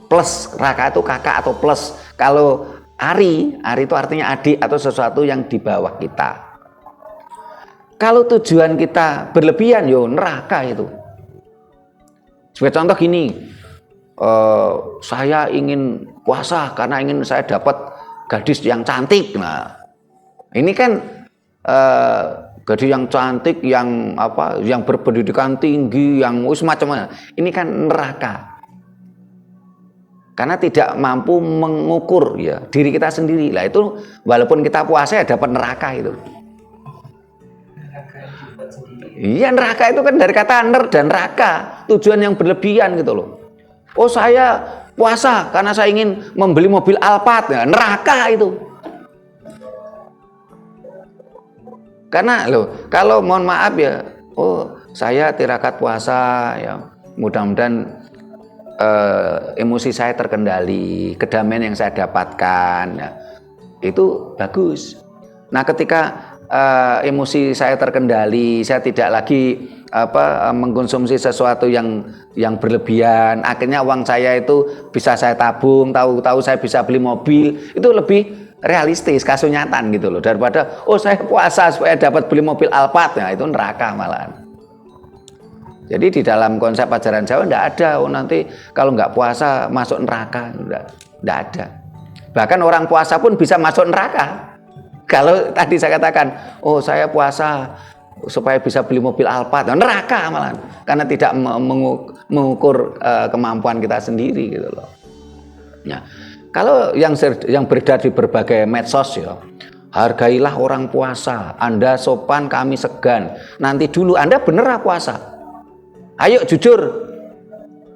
Plus, raka itu kakak atau plus. Kalau ari itu artinya adik atau sesuatu yang di bawah kita. Kalau tujuan kita berlebihan, neraka itu. Sebagai contoh gini, saya ingin puasa karena ingin saya dapat gadis yang cantik. Nah, ini kan gadis yang cantik, yang berpendidikan tinggi, yang semacamnya. Ini kan neraka. Karena tidak mampu mengukur ya diri kita sendiri. Lah itu walaupun kita puasa ya dapat neraka itu. Iya, neraka itu kan dari kata ner dan raka, tujuan yang berlebihan gitu loh. Oh saya puasa karena saya ingin membeli mobil Alphard, ya, neraka itu. Karena kalau mohon maaf ya, saya tirakat puasa ya, mudah-mudahan emosi saya terkendali, kedamaian yang saya dapatkan ya, itu bagus. Nah ketika emosi saya terkendali, saya tidak lagi mengkonsumsi sesuatu yang berlebihan, akhirnya uang saya itu bisa saya tabung, tahu-tahu saya bisa beli mobil, itu lebih realistis, kasunyatan gitu loh, daripada oh saya puasa supaya dapat beli mobil Alphard, nah itu neraka malahan. Jadi di dalam konsep ajaran Jawa enggak ada nanti kalau nggak puasa masuk neraka, enggak ada. Bahkan orang puasa pun bisa masuk neraka. Kalau tadi saya katakan, oh saya puasa supaya bisa beli mobil Alphard, neraka malahan, karena tidak mengukur kemampuan kita sendiri gitu loh. Nah, kalau yang beredar di berbagai medsos ya, hargailah orang puasa, Anda sopan kami segan, nanti dulu Anda bener puasa, ayo jujur,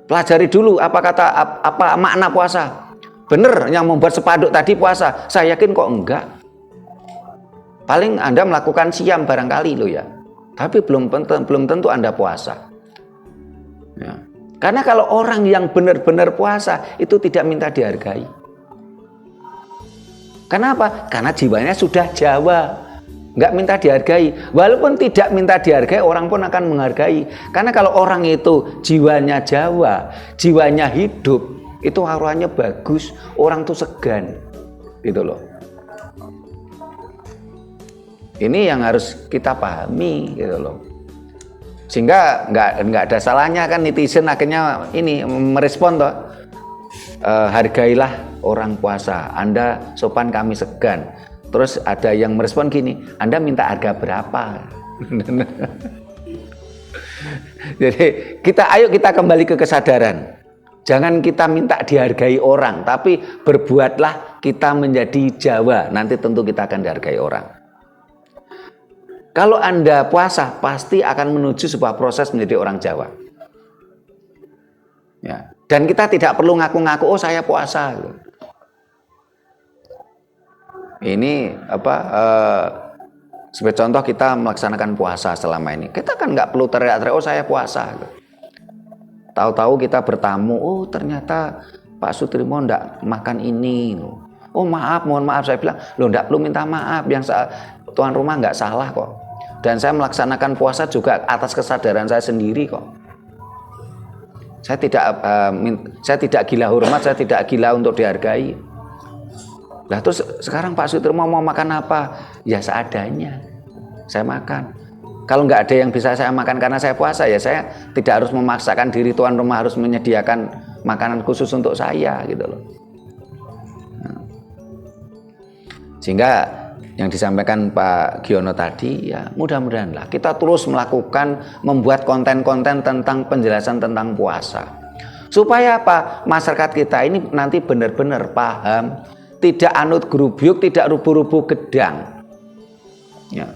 pelajari dulu apa makna puasa, bener yang membuat spanduk tadi puasa, saya yakin kok enggak. Paling Anda melakukan siam barangkali loh ya, tapi belum tentu Anda puasa. Ya. Karena kalau orang yang benar-benar puasa itu tidak minta dihargai. Kenapa? Karena jiwanya sudah Jawa, nggak minta dihargai. Walaupun tidak minta dihargai, orang pun akan menghargai. Karena kalau orang itu jiwanya Jawa, jiwanya hidup, itu haruannya bagus, orang tuh segan, gitu loh. Ini yang harus kita pahami, gitu loh. Sehingga nggak ada salahnya kan netizen akhirnya ini merespon toh, hargailah orang puasa, Anda sopan kami segan. Terus ada yang merespon gini, Anda minta harga berapa? Jadi ayo kita kembali ke kesadaran. Jangan kita minta dihargai orang, tapi berbuatlah kita menjadi Jawa, nanti tentu kita akan dihargai orang. Kalau Anda puasa, pasti akan menuju sebuah proses menjadi orang Jawa. Ya. Dan kita tidak perlu ngaku-ngaku, oh saya puasa. Ini sebagai contoh kita melaksanakan puasa selama ini. Kita kan nggak perlu teriak-teriak, oh saya puasa. Tahu-tahu kita bertamu, oh ternyata Pak Sutrimo nggak makan ini. Oh maaf, mohon maaf. Saya bilang, lo nggak perlu minta maaf. Yang tuan rumah nggak salah kok. Dan saya melaksanakan puasa juga atas kesadaran saya sendiri kok. Saya tidak gila hormat, saya tidak gila untuk dihargai. Lah terus sekarang Pak Sutrimo mau makan apa? Ya seadanya. Saya makan. Kalau nggak ada yang bisa saya makan karena saya puasa, ya saya tidak harus memaksakan diri tuan rumah harus menyediakan makanan khusus untuk saya gitu loh. Sehingga yang disampaikan Pak Giono tadi, ya mudah-mudahanlah kita terus membuat konten-konten tentang penjelasan tentang puasa. Supaya apa? Masyarakat kita ini nanti benar-benar paham, tidak anut gerubyuk, tidak rubuh-rubuh gedang. Ya.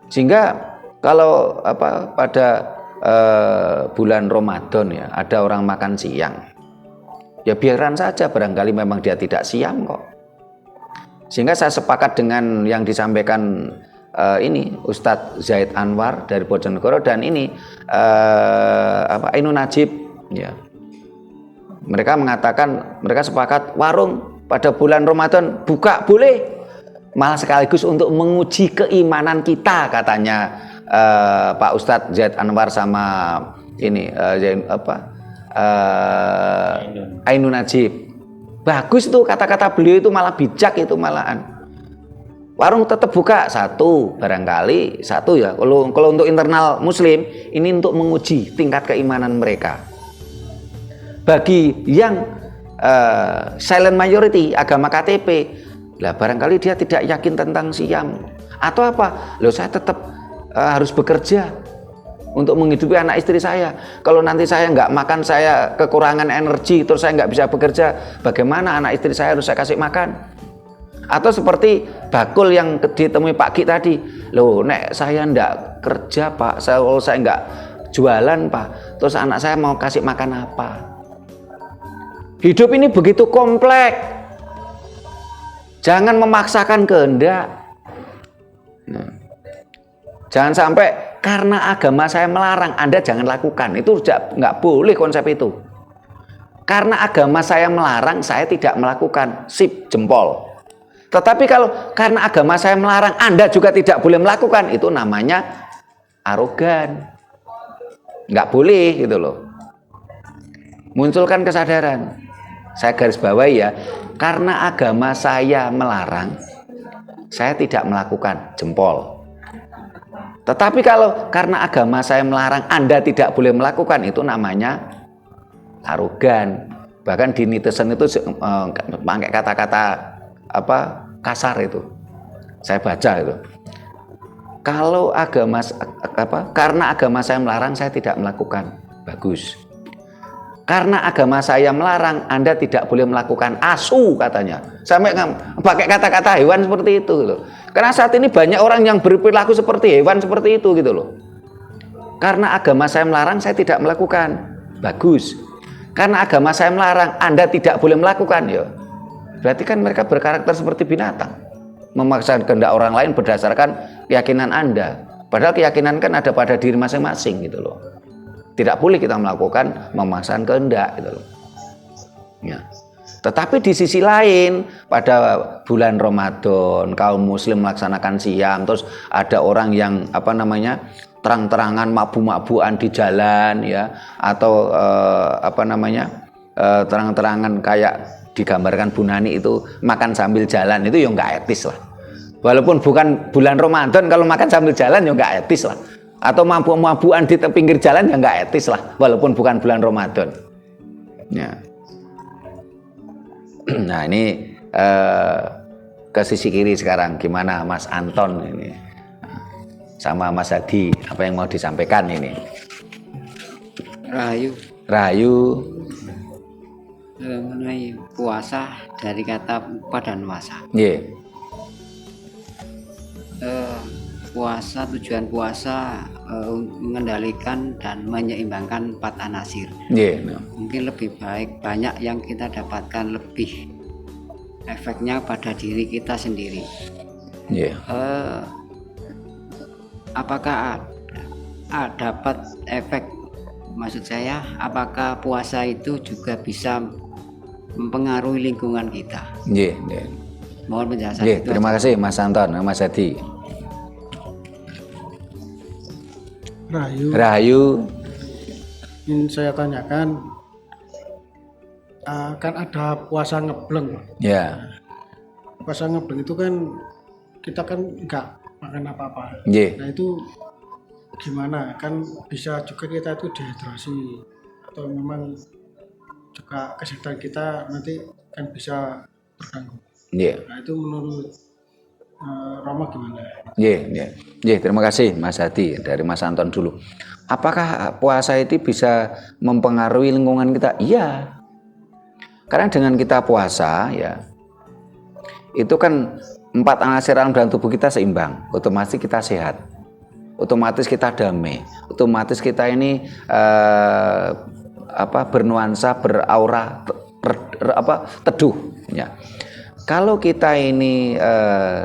Sehingga kalau pada bulan Ramadan ya ada orang makan siang, ya biaran saja, barangkali memang dia tidak siam kok. Sehingga saya sepakat dengan yang disampaikan ini Ustadz Zaid Anwar dari Bojonegoro dan ini Ainun Najib ya. Mereka mengatakan mereka sepakat warung pada bulan Ramadan buka boleh, malah sekaligus untuk menguji keimanan kita katanya Pak Ustadz Zaid Anwar sama ini Ainun Najib. Bagus tuh kata-kata beliau itu, malah bijak itu malahan. Warung tetap buka satu, barangkali satu ya. Kalau untuk internal Muslim ini untuk menguji tingkat keimanan mereka. Bagi yang silent majority agama KTP, lah barangkali dia tidak yakin tentang siam atau apa. Loh saya tetap harus bekerja untuk menghidupi anak istri saya. Kalau nanti saya nggak makan, saya kekurangan energi, terus saya nggak bisa bekerja, bagaimana anak istri saya harus saya kasih makan? Atau seperti bakul yang ditemui Pak Ki tadi, loh nek saya nggak kerja Pak, kalau saya nggak jualan Pak, terus anak saya mau kasih makan apa? Hidup ini begitu kompleks, jangan memaksakan kehendak. Nah. Jangan sampai karena agama saya melarang, Anda jangan lakukan. Itu nggak boleh konsep itu. Karena agama saya melarang, saya tidak melakukan. Sip, jempol. Tetapi kalau karena agama saya melarang, Anda juga tidak boleh melakukan, itu namanya arogan. Nggak boleh gitu loh. Munculkan kesadaran. saya garis bawahi ya, karena agama saya melarang, saya tidak melakukan, jempol. Tetapi kalau karena agama saya melarang, Anda tidak boleh melakukan, itu namanya arogan. Bahkan di netizen itu pakai kata-kata kasar itu. Saya baca itu. Kalau karena agama saya melarang, saya tidak melakukan. Bagus. Karena agama saya melarang, Anda tidak boleh melakukan, asu katanya. Sampai pakai kata-kata hewan seperti itu gitu. Karena saat ini banyak orang yang berperilaku seperti hewan seperti itu gitu loh. Karena agama saya melarang, saya tidak melakukan. Bagus. Karena agama saya melarang, Anda tidak boleh melakukan, ya. Berarti kan mereka berkarakter seperti binatang. Memaksakan kehendak orang lain berdasarkan keyakinan Anda. Padahal keyakinan kan ada pada diri masing-masing gitu loh. Tidak boleh kita melakukan memaksakan kehendak gitu loh. Ya. Tetapi di sisi lain pada bulan Ramadan kaum muslim melaksanakan siam, terus ada orang yang terang-terangan mabuk-mabukan di jalan ya, atau terang-terangan kayak digambarkan Bu Nani itu makan sambil jalan, itu ya nggak etis lah. Walaupun bukan bulan Ramadan, kalau makan sambil jalan ya nggak etis lah. Atau mabuk-mabukan di pinggir jalan ya nggak etis lah, walaupun bukan bulan Ramadan. Ya. Nah ini ke sisi kiri sekarang, gimana Mas Anton ini sama Mas Hadi, apa yang mau disampaikan ini? Rahayu mengenai puasa dari kata dan wasa. Yeah. Puasa, tujuan puasa mengendalikan dan menyeimbangkan 4 anasir. Mungkin lebih baik, banyak yang kita dapatkan lebih efeknya pada diri kita sendiri. Apakah dapat efek, maksud saya apakah puasa itu juga bisa mempengaruhi lingkungan kita? Mohon penjelasan. Terima kasih Mas Anton, Mas Hadi. Rahayu. Ingin saya tanyakan, kan ada puasa ngebleng. Ya. Puasa ngebleng itu kan kita kan nggak makan apa-apa. Nah itu gimana? Kan bisa juga kita itu dehidrasi, atau memang juga kesehatan kita nanti kan bisa terganggu. Nah itu menurut Rama gimana? Terima kasih Mas Hadi. Dari Mas Anton dulu. Apakah puasa itu bisa mempengaruhi lingkungan kita? Iya. Karena dengan kita puasa ya, itu kan 4 anasir dalam tubuh kita seimbang. Otomatis kita sehat. Otomatis kita damai. Otomatis kita ini bernuansa, beraura, teduh. Ya. Kalau kita ini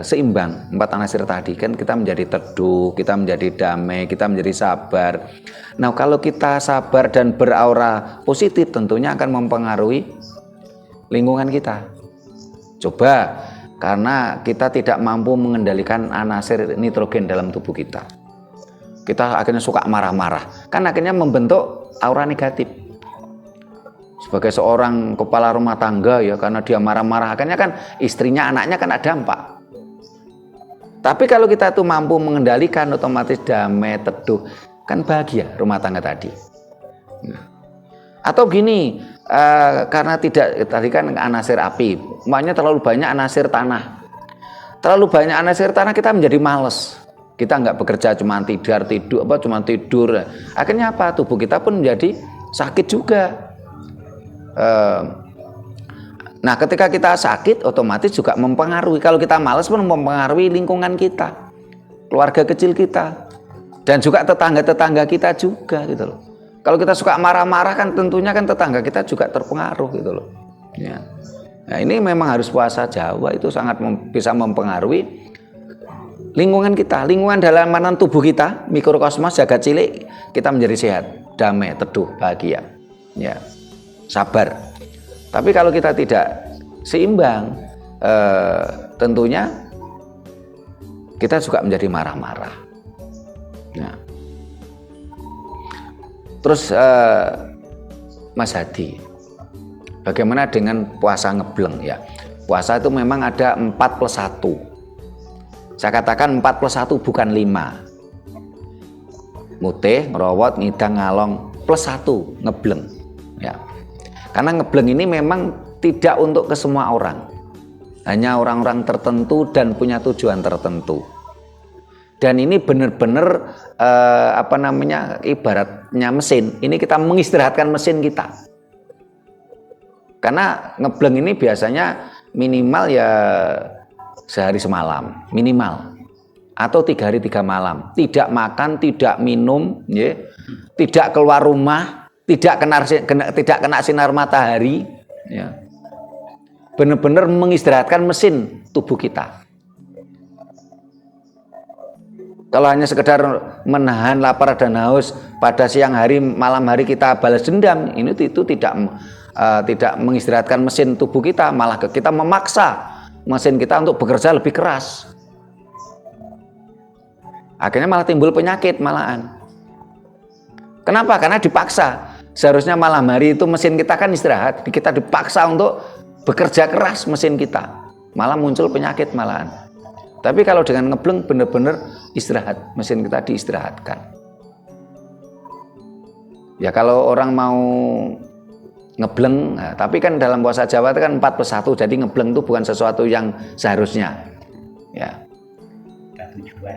seimbang 4 anasir tadi, kan kita menjadi teduh, kita menjadi damai, kita menjadi sabar. Nah kalau kita sabar dan beraura positif, tentunya akan mempengaruhi lingkungan kita. Coba, karena kita tidak mampu mengendalikan anasir nitrogen dalam tubuh kita, kita akhirnya suka marah-marah, kan akhirnya membentuk aura negatif. Sebagai seorang kepala rumah tangga ya, karena dia marah-marah, akhirnya kan istrinya, anaknya kan ada dampak. Tapi kalau kita tuh mampu mengendalikan, otomatis damai, teduh, kan bahagia rumah tangga tadi. Atau gini, karena tidak, tadi kan anasir api, makanya terlalu banyak anasir tanah. Terlalu banyak anasir tanah, kita menjadi males. Kita nggak bekerja, cuma tidur. Akhirnya apa? Tubuh kita pun menjadi sakit juga. Nah ketika kita sakit, otomatis juga mempengaruhi. Kalau kita malas pun mempengaruhi lingkungan kita, keluarga kecil kita, dan juga tetangga-tetangga kita juga gitu loh. Kalau kita suka marah-marah, kan tentunya kan tetangga kita juga terpengaruh gitu loh ya. Nah ini memang harus puasa Jawa, itu sangat bisa mempengaruhi lingkungan kita, lingkungan dalam mana tubuh kita, mikrokosmos jagat cilik, kita menjadi sehat, damai, teduh, bahagia ya, sabar. Tapi kalau kita tidak seimbang, tentunya kita juga menjadi marah-marah. Nah, terus Mas Hadi, Bagaimana dengan puasa ngebleng ya? Puasa itu memang ada 4+1. Saya katakan 4+1 bukan 5. Mutih, ngerawat, ngidang, ngalong +1 ngebleng ya. Karena ngebleng ini memang tidak untuk ke semua orang. Hanya orang-orang tertentu dan punya tujuan tertentu. Dan ini benar-benar ibaratnya mesin. Ini kita mengistirahatkan mesin kita. Karena ngebleng ini biasanya minimal ya sehari semalam, minimal. Atau 3 hari 3 malam. Tidak makan, tidak minum, ya. Tidak keluar rumah, tidak kena sinar matahari, ya. Benar-benar mengistirahatkan mesin tubuh kita. Kalau hanya sekedar menahan lapar dan haus pada siang hari, malam hari kita balas dendam, itu tidak mengistirahatkan mesin tubuh kita, malah kita memaksa mesin kita untuk bekerja lebih keras. Akhirnya malah timbul penyakit malahan. Kenapa? Karena dipaksa. Seharusnya malam hari itu mesin kita kan istirahat, kita dipaksa untuk bekerja keras mesin kita, malah muncul penyakit malahan. Tapi kalau dengan ngebleng benar-benar istirahat, mesin kita diistirahatkan. Ya kalau orang mau ngebleng, nah, tapi kan dalam puasa Jawa itu kan 4+1, jadi ngebleng itu bukan sesuatu yang seharusnya. Ya.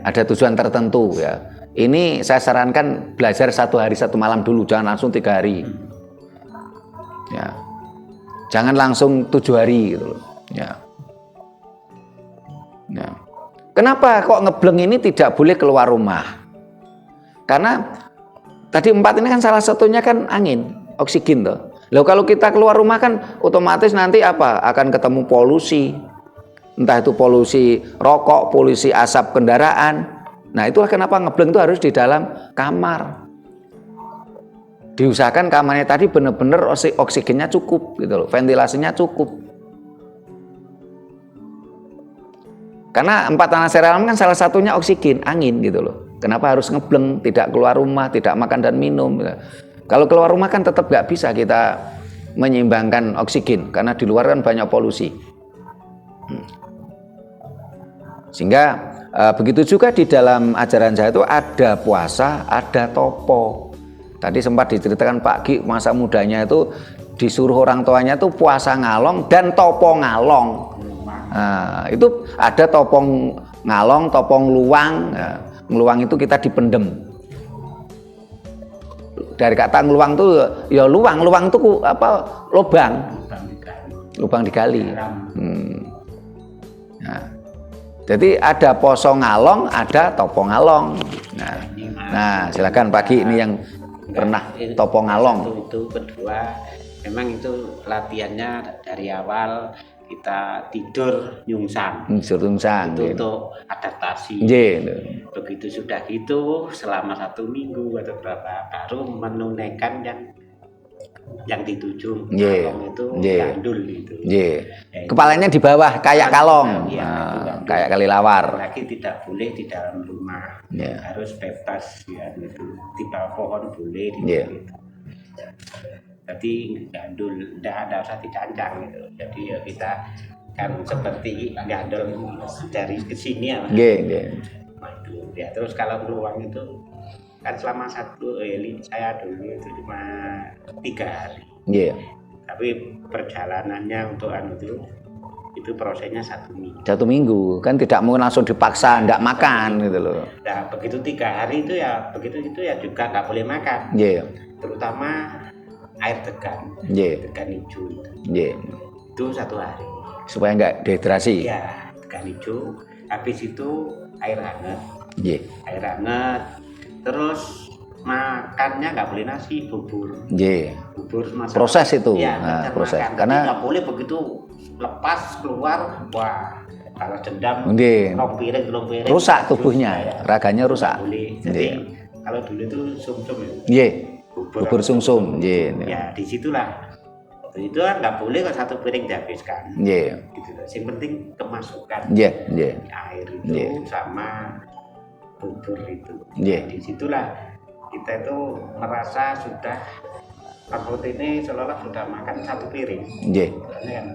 Ada tujuan tertentu ya. Ini saya sarankan belajar 1 hari 1 malam dulu, jangan langsung 3 hari. Ya. Jangan langsung 7 hari gitu loh. Ya. Ya. Kenapa kok ngebleng ini tidak boleh keluar rumah? Karena tadi 4 ini kan salah satunya kan angin, oksigen toh. Loh kalau kita keluar rumah kan otomatis nanti apa? Akan ketemu polusi. Entah itu polusi rokok, polusi asap kendaraan. Nah, itulah kenapa ngebleng itu harus di dalam kamar. Diusahakan kamarnya tadi benar-benar oksigennya cukup gitu loh, ventilasinya cukup. Karena 4 anasir alam kan salah satunya oksigen, angin gitu loh. Kenapa harus ngebleng, tidak keluar rumah, tidak makan dan minum. Kalau keluar rumah kan tetap nggak bisa kita menyeimbangkan oksigen, karena di luar kan banyak polusi. Sehingga begitu juga di dalam ajaran saya itu ada puasa, ada topo. Tadi sempat diceritakan Pak Ki, masa mudanya itu disuruh orang tuanya itu puasa ngalong dan topo ngalong. Nah, itu ada topong ngalong, topong luang. Nah, ngeluang itu kita dipendem. Dari kata ngeluang itu ya luang itu apa? Lubang digali. Nah, jadi ada poso ngalong, ada topo ngalong. Nah, silakan pagi ini yang pernah topo ngalong. Itu kedua, memang itu latihannya dari awal. Kita tidur nyungsang itu gitu. Untuk adaptasi. Begitu sudah gitu selama 1 minggu atau berapa baru menunaikan yang dituju. Kalong itu gandul itu. Kepalanya di bawah kayak kalong. Kayak kelelawar. Lagi tidak boleh di dalam rumah. Harus bebas ya itu. Di bawah pohon boleh Jadi gandul, tidak ada usah dicancang gitu. Jadi ya kita kan seperti gandul dari kesini ya. Ya terus kalau peluang itu kan selama saya dulu itu cuma 3 hari. Tapi perjalanannya untuk itu prosesnya 1 minggu. 1 minggu kan tidak mau langsung dipaksa, tidak makan gitu loh. Nah begitu 3 hari itu ya begitu itu ya juga nggak boleh makan. Terutama air degan, degan hijau itu 1 hari supaya nggak dehidrasi. Ya, degan hijau. Habis itu air hangat. Air hangat. Terus makannya nggak boleh nasi, bubur. Bubur masak. Proses itu. Ya, proses. Karena nggak boleh begitu lepas keluar. Wah, kalau dendam, telung piring. Rusak tubuhnya, raganya rusak. Jadi kalau dulu itu sumsum ya. Bubur sumsum. Ya disitulah itu kan nggak boleh kalau 1 piring dihabiskan. Gitu. Yang penting kemasukan air itu sama bubur itu. Disitulah kita itu merasa sudah Mahfud ini seolah-olah sudah makan satu piring. Nggih. Kan.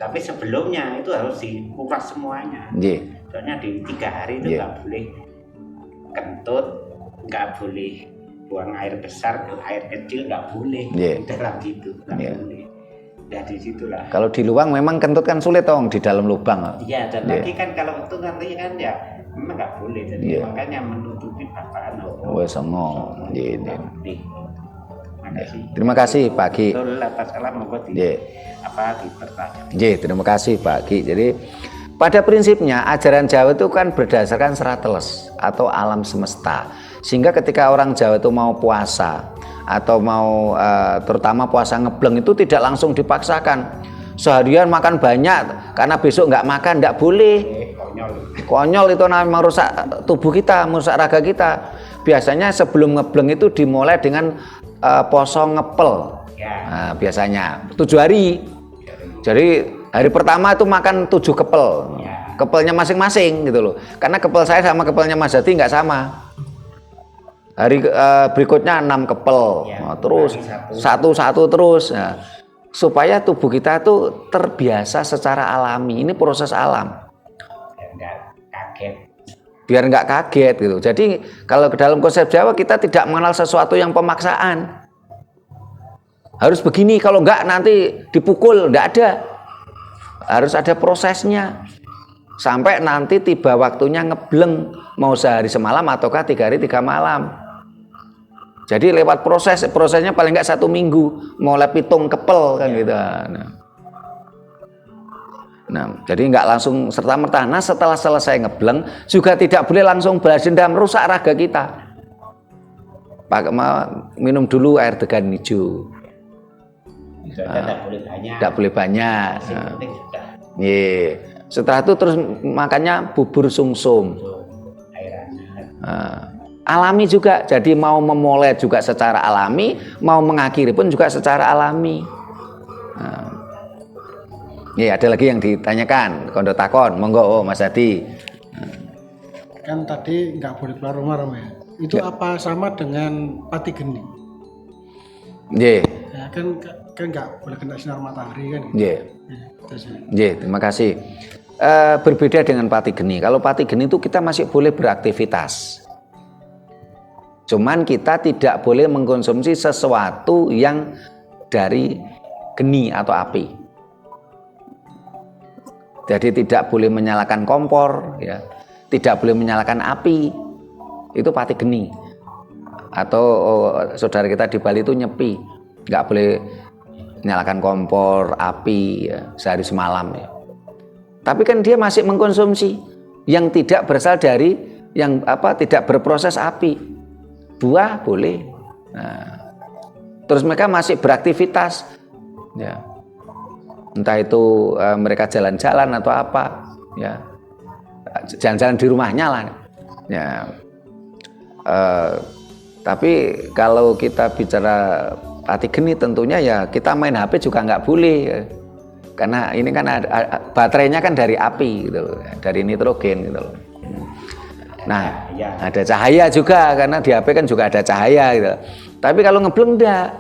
Tapi sebelumnya itu harus dikupas semuanya. Nggih. Soalnya di 3 hari itu nggak boleh kentut, nggak boleh buang air besar, air kecil nggak boleh. Dalam gitu, nggak boleh. Ya di situlah. Kalau di luang memang kentut kan sulit dong di dalam lubang. Iya, dan lagi kan kalau itu nanti kan ya memang nggak boleh. Jadi makanya menutupi bapak wes songo. Terima kasih Pak Ki. Betul, atas salam monggo dipertanyakan. Terima kasih Pak Ki. Jadi pada prinsipnya ajaran Jawa itu kan berdasarkan serateles atau alam semesta. Sehingga ketika orang Jawa itu mau puasa atau mau terutama puasa ngebleng itu tidak langsung dipaksakan. Seharian makan banyak karena besok nggak makan, nggak boleh. Konyol itu namanya merusak tubuh kita, merusak raga kita. Biasanya sebelum ngebleng itu dimulai dengan poso ngepel. Nah, biasanya 7 hari. Jadi hari pertama itu makan 7 kepel. Kepelnya masing-masing gitu loh. Karena kepel saya sama kepelnya Mas Jati nggak sama. Hari berikutnya 6 kepel. Terus satu-satu terus. Nah, supaya tubuh kita itu terbiasa secara alami. Ini proses alam. Biar nggak kaget gitu. Jadi kalau ke dalam konsep Jawa kita tidak mengenal sesuatu yang pemaksaan. Harus begini, kalau nggak nanti dipukul, nggak ada. Harus ada prosesnya. Sampai nanti tiba waktunya ngebleng, mau sehari semalam ataukah 3 hari 3 malam. Jadi lewat prosesnya paling nggak 1 minggu, mulai pitung kepel kan gitu. Nah, jadi nggak langsung serta-merta. Nah, setelah selesai ngebleng juga tidak boleh langsung balas dendam, merusak raga kita. Minum dulu air degan hijau. Tidak boleh banyak. Setelah itu terus makannya bubur sumsum. Alami juga. Jadi mau memulai juga secara alami, mau mengakhiri pun juga secara alami. Ada lagi yang ditanyakan, kondo takon, monggo Mas Hadi. Kan tadi nggak boleh keluar rumah ya. Itu apa sama dengan pati geni? Ya, kan nggak boleh kena sinar matahari kan? Terima kasih. Berbeda dengan pati geni. Kalau pati geni itu kita masih boleh beraktivitas. Cuman kita tidak boleh mengkonsumsi sesuatu yang dari geni atau api. Jadi tidak boleh menyalakan kompor, ya, tidak boleh menyalakan api, itu pati geni. Atau saudara kita di Bali itu nyepi, nggak boleh menyalakan kompor, api, ya, sehari semalam. Ya. Tapi kan dia masih mengkonsumsi yang tidak berasal dari tidak berproses api, buah boleh. Nah, terus mereka masih beraktivitas, ya. Entah itu mereka jalan-jalan atau apa, ya, jalan-jalan di rumahnya lah, ya. Tapi kalau kita bicara pati geni tentunya ya kita main HP juga nggak boleh, ya. Karena ini kan baterainya kan dari api gitu, dari nitrogen gitu. Nah, ada cahaya juga karena di HP kan juga ada cahaya gitu. Tapi kalau ngebleng enggak,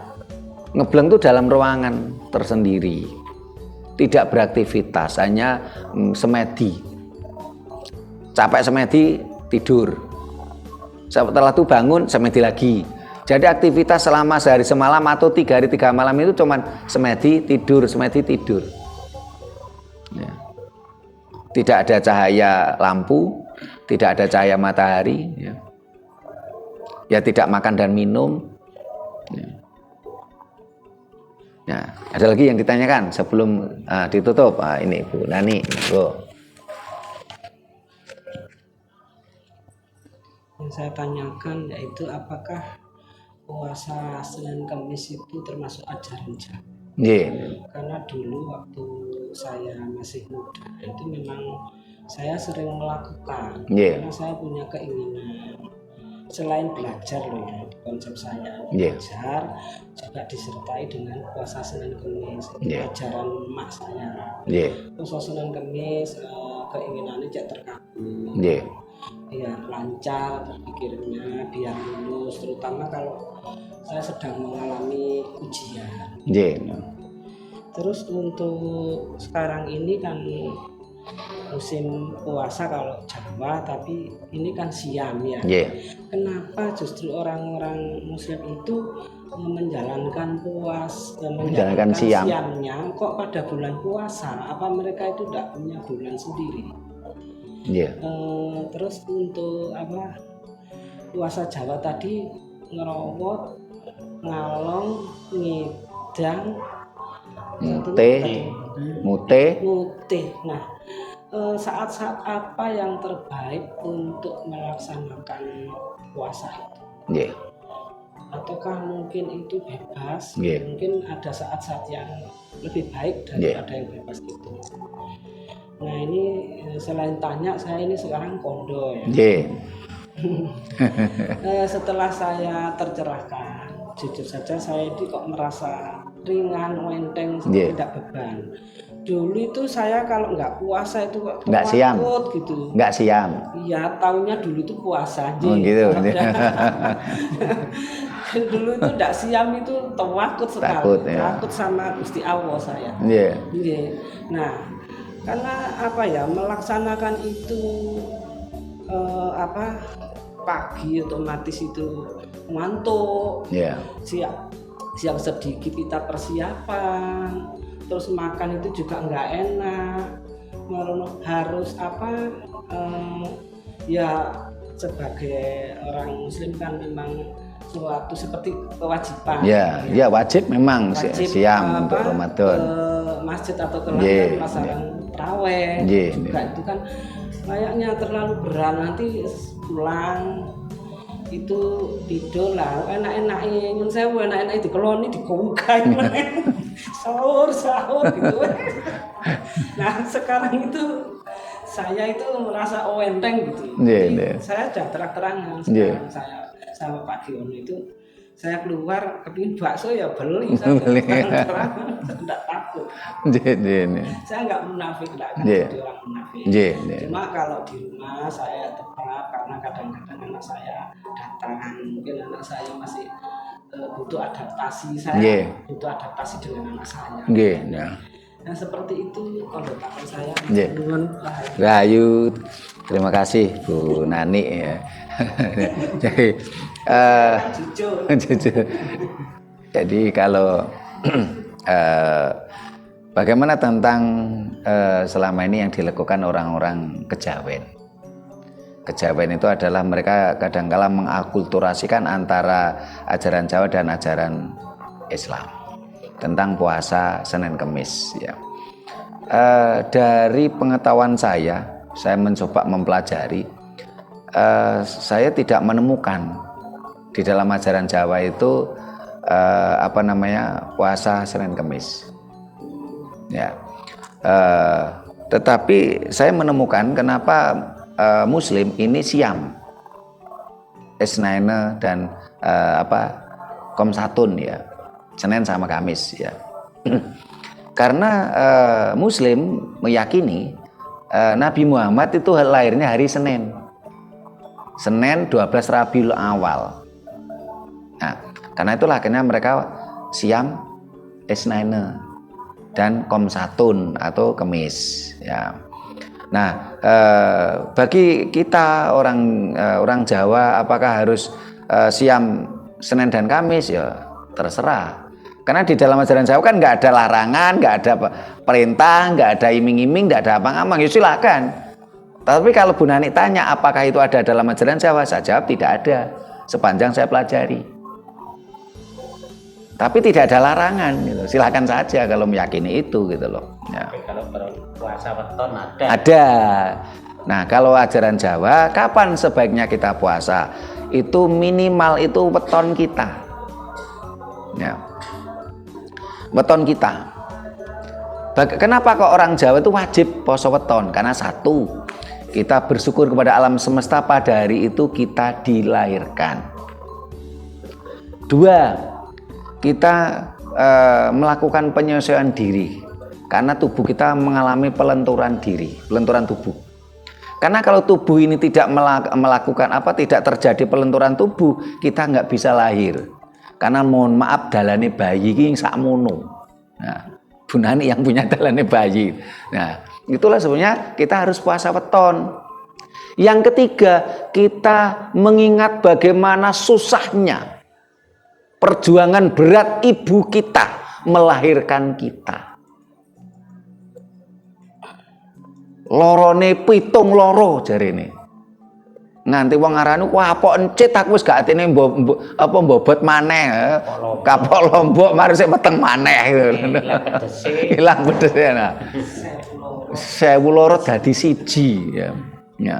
ngebleng itu dalam ruangan tersendiri. Tidak beraktivitas, hanya semedi. Capek semedi, tidur. Setelah itu bangun, semedi lagi. Jadi aktivitas selama sehari semalam atau 3 hari 3 malam itu cuman semedi, tidur, semedi, tidur. Ya. Tidak ada cahaya lampu, tidak ada cahaya matahari. Ya tidak makan dan minum. Ya. Nah, ada lagi yang ditanyakan sebelum ditutup. Ini Bu Nani, Bu. Yang saya tanyakan yaitu apakah puasa Senin Kamis itu termasuk ajaran Jawa? Karena dulu waktu saya masih muda itu memang saya sering melakukan karena saya punya keinginan. Selain belajar loh ya, di konsep saya belajar juga disertai dengan puasa Senin Kamis, ajaran emak saya. Puasa Senin Kamis keinginannya cek terkabul, biar lancar berpikirnya, biar lulus, terutama kalau saya sedang mengalami ujian. Yeah. Terus untuk sekarang ini kan musim puasa kalau Jawa, tapi ini kan Siam ya. Yeah. Kenapa justru orang-orang Muslim itu menjalankan Siamnya kok pada bulan puasa? Apa mereka itu tidak punya bulan sendiri? Yeah. Terus untuk puasa Jawa tadi ngerowot, ngalong, ngidang, mute. Nah, saat-saat apa yang terbaik untuk melaksanakan puasa itu? Yeah. Ataukah mungkin itu bebas? Yeah. Mungkin ada saat-saat yang lebih baik daripada yang bebas itu. Nah ini selain tanya, saya ini sekarang kondo ya. Yeah. Setelah saya tercerahkan, jujur saja saya ini kok merasa ringan, enteng, tidak beban. Dulu itu saya kalau nggak puasa itu kok takut gitu. Nggak siam. Iya, taunya dulu itu puasa aja. Oh gitu. Dulu itu nggak siam itu takut sekali. Takut sama Gusti Allah saya. Iya. Yeah. Nah, karena melaksanakan itu pagi otomatis itu ngantuk. Yeah. Siang sedikit kita persiapan, terus makan itu juga nggak enak, harus sebagai orang Muslim kan memang suatu seperti kewajiban. Ya wajib memang siam untuk Ramadan. Masjid atau ke masalah taraweh juga itu kan kayaknya terlalu berat, nanti pulang itu tidur lah enak-enaknya nyun sewu enak-enak dikeloni digongkai sahur gitu. Nah sekarang itu saya itu merasa enteng gitu. Saya sudah terang-terangan sekarang saya sama Pak Diono itu saya keluar kepingin bakso ya beli, saya terang-terangan, saya tidak takut. Saya nggak munafik, tidak akan jadi orang munafik. Cuma kalau di rumah saya tetap, karena kadang-kadang anak saya datang, mungkin anak saya masih butuh adaptasi, saya butuh adaptasi dengan anak saya. Nah seperti itu kalau takut saya. Rahayu, terima kasih Bu Nani ya. Jadi jujur. Jadi kalau bagaimana tentang selama ini yang dilakukan orang-orang kejawen? Kejawen itu adalah mereka kadang-kala mengakulturasikan antara ajaran Jawa dan ajaran Islam tentang puasa Senin Kemis. Ya. Dari pengetahuan saya mencoba mempelajari. Saya tidak menemukan di dalam ajaran Jawa itu puasa Senin Kemis. Ya. Tetapi saya menemukan kenapa Muslim ini siam, Isnaina dan Komsatun ya, Senin sama Kamis ya. Karena Muslim meyakini Nabi Muhammad itu lahirnya hari Senin 12 Rabiul Awal. Nah, karena itulah akhirnya mereka siam Isnaina dan Komsatun atau Kemis ya. Nah, bagi kita orang Jawa apakah harus siam Senin dan Kamis ya terserah. Karena di dalam ajaran Jawa kan nggak ada larangan, nggak ada perintah, nggak ada iming-iming, nggak ada amang-amang, ya silakan. Tapi kalau Bu Nani tanya apakah itu ada dalam ajaran Jawa, saya jawab tidak ada sepanjang saya pelajari. Tapi tidak ada larangan gitu. Silakan saja kalau meyakini itu gitu loh. Ya. Tapi kalau puasa weton ada. Ada. Nah, kalau ajaran Jawa kapan sebaiknya kita puasa? Itu minimal itu weton kita. Ya. Weton kita. Kenapa kok orang Jawa itu wajib poso weton? Karena satu, kita bersyukur kepada alam semesta pada hari itu kita dilahirkan. Dua, kita melakukan penyesuaian diri karena tubuh kita mengalami pelenturan tubuh. Karena kalau tubuh ini tidak melakukan tidak terjadi pelenturan tubuh, kita nggak bisa lahir. Karena mohon maaf dalane bayi iki sakmono. Nah, Bu Nani yang punya dalane bayi. Nah, itulah sebenarnya kita harus puasa weton. Yang ketiga, kita mengingat bagaimana susahnya perjuangan berat ibu kita melahirkan kita. Lorone 7 loro jarene. Nganti wong ngarani ku apok encit aku wis gak atine mbobot maneh. Kapok lombok mari sik meteng maneh gitu. Hilang pedese. Nah. 1000 loro dadi siji ya. Ya.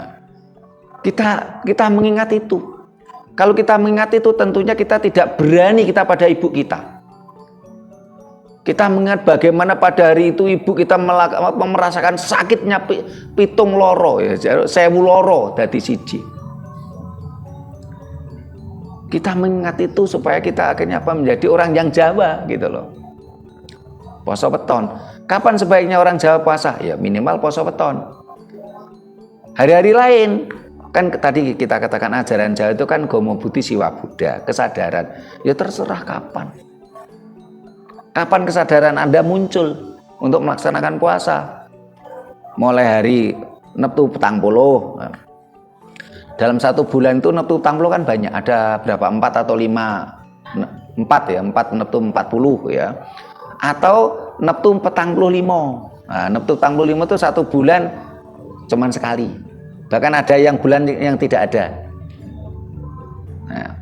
Kita mengingat itu. Kalau kita mengingat itu tentunya kita tidak berani kita pada ibu kita. Kita mengingat bagaimana pada hari itu ibu kita merasakan sakitnya 7 loro ya, 1000 loro dadi siji. Kita mengingat itu supaya kita akhirnya menjadi orang yang Jawa gitu loh. Poso weton. Kapan sebaiknya orang Jawa puasa? Ya minimal poso weton. Hari-hari lain kan tadi kita katakan ajaran Jawa itu kan Gomo Buddhi Siwa Buddha, kesadaran. Ya terserah kapan. Kapan kesadaran Anda muncul untuk melaksanakan puasa? Mulai hari neptu petang puluh. Dalam 1 bulan itu neptu petang puluh kan banyak. Ada berapa? 4 atau 5? 4 ya, 4 neptu 40 ya. Atau neptu petang puluh 5. Nah, neptu petang puluh 5 itu 1 bulan cuman sekali. Bahkan ada yang bulan yang tidak ada. Nah.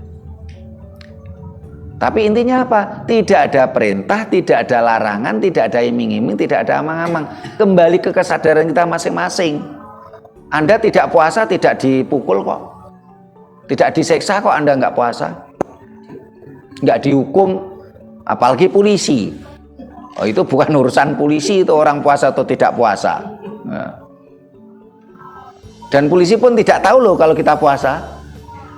Tapi intinya apa? Tidak ada perintah, tidak ada larangan, tidak ada iming-iming, tidak ada amang-amang. Kembali ke kesadaran kita masing-masing. Anda tidak puasa tidak dipukul kok. Tidak diseksa kok Anda nggak puasa. Nggak dihukum, apalagi polisi. Oh, itu bukan urusan polisi itu orang puasa atau tidak puasa. Nah. Dan polisi pun tidak tahu loh kalau kita puasa.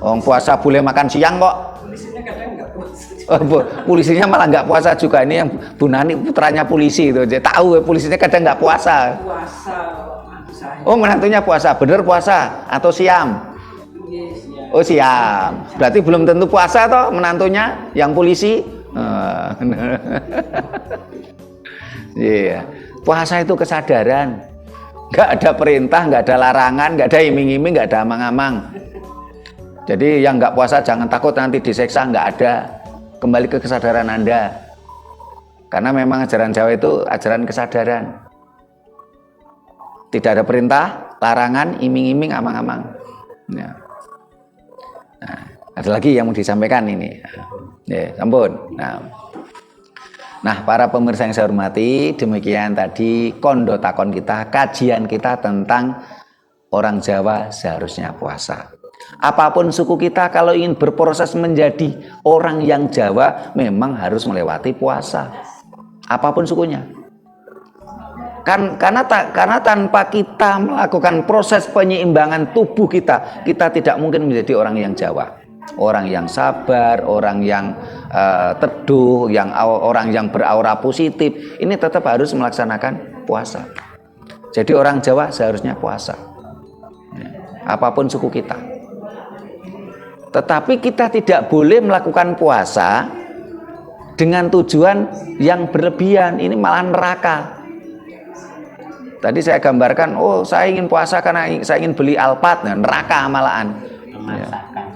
Orang puasa boleh makan siang kok. Polisinya kadang nggak puasa. Oh, polisinya malah nggak puasa juga. Ini yang Bu Nani putranya polisi itu. Dia tahu polisinya kadang nggak puasa. Puasa. Oh, menantunya puasa. Bener puasa atau siam? Oh, siam. Berarti belum tentu puasa toh menantunya yang polisi. Iya. Puasa itu kesadaran. Nggak ada perintah, nggak ada larangan, nggak ada iming-iming, nggak ada amang-amang. Jadi yang nggak puasa jangan takut nanti diseksa, nggak ada. Kembali ke kesadaran Anda. Karena memang ajaran Jawa itu ajaran kesadaran. Tidak ada perintah, larangan, iming-iming, amang-amang. Ya. Nah, ada lagi yang mau disampaikan ini. Ya, ampun. Nah, para pemirsa yang saya hormati, demikian tadi kondo takon kita, kajian kita tentang orang Jawa seharusnya puasa. Apapun suku kita, kalau ingin berproses menjadi orang yang Jawa, memang harus melewati puasa. Apapun sukunya. Karena tanpa kita melakukan proses penyeimbangan tubuh kita tidak mungkin menjadi orang yang Jawa. Orang yang sabar, orang yang teduh, orang yang beraura positif, ini tetap harus melaksanakan puasa. Jadi orang Jawa seharusnya puasa. Apapun suku kita. Tetapi kita tidak boleh melakukan puasa dengan tujuan yang berlebihan. Ini malah neraka. Tadi saya gambarkan, saya ingin puasa karena saya ingin beli Alphard, neraka malahan.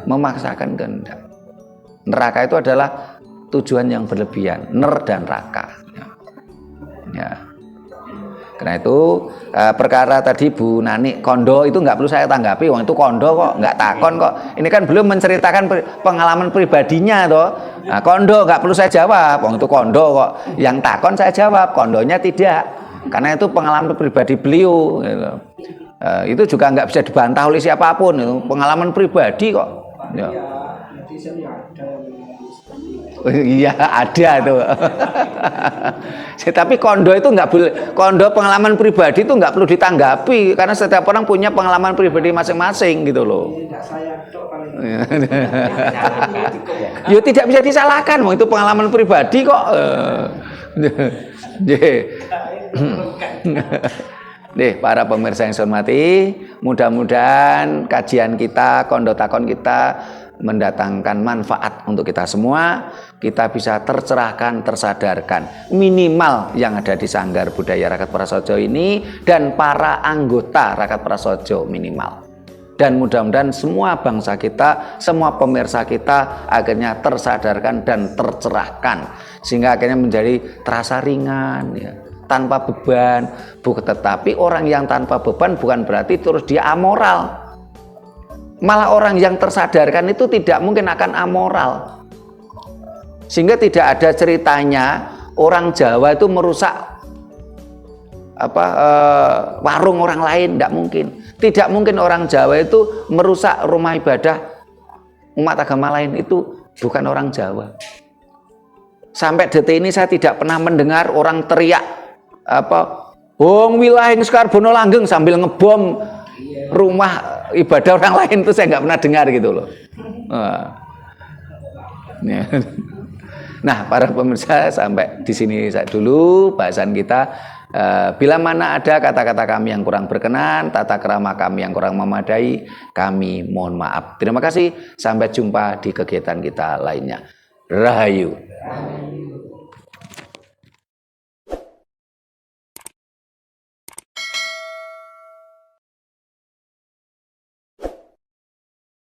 Memaksakan kehendak. Neraka itu adalah tujuan yang berlebihan, dan raka. Ya. Karena itu perkara tadi Bu Nani kondo itu nggak perlu saya tanggapi, wong itu kondo kok, nggak takon kok. Ini kan belum menceritakan pengalaman pribadinya toh. Nah, kondo nggak perlu saya jawab, wong itu kondo kok. Yang takon saya jawab, kondonya tidak. Karena itu pengalaman pribadi beliau. Gitu. Itu juga nggak bisa dibantah oleh siapapun. Itu pengalaman pribadi kok. Ya. Iya ada tuh. Tapi kondo itu nggak boleh. Kondo pengalaman pribadi itu nggak perlu ditanggapi karena setiap orang punya pengalaman pribadi masing-masing gitu loh. Ya tidak bisa disalahkan, itu pengalaman pribadi kok. Nih para pemirsa yang saya hormati, mudah-mudahan kajian kita, kondo takon kita mendatangkan manfaat untuk kita semua, kita bisa tercerahkan, tersadarkan. Minimal yang ada di Sanggar Budaya Rakat Prasojo ini dan para anggota Rakat Prasojo minimal. Dan mudah-mudahan semua bangsa kita, semua pemirsa kita akhirnya tersadarkan dan tercerahkan. Sehingga akhirnya menjadi terasa ringan, ya, tanpa beban. Tetapi orang yang tanpa beban bukan berarti terus dia amoral. Malah orang yang tersadarkan itu tidak mungkin akan amoral. Sehingga tidak ada ceritanya orang Jawa itu merusak warung orang lain, tidak mungkin. Tidak mungkin orang Jawa itu merusak rumah ibadah umat agama lain, itu bukan orang Jawa. Sampai detik ini saya tidak pernah mendengar orang teriak "Wong wilayah Sekar Bono Langgeng" sambil ngebom rumah ibadah orang lain, itu saya nggak pernah dengar gitu loh. Nah, para pemirsa, sampai di sini dulu bahasan kita. Bila mana ada kata-kata kami yang kurang berkenan, tata krama kami yang kurang memadai, kami mohon maaf. Terima kasih, sampai jumpa di kegiatan kita lainnya. Rahayu.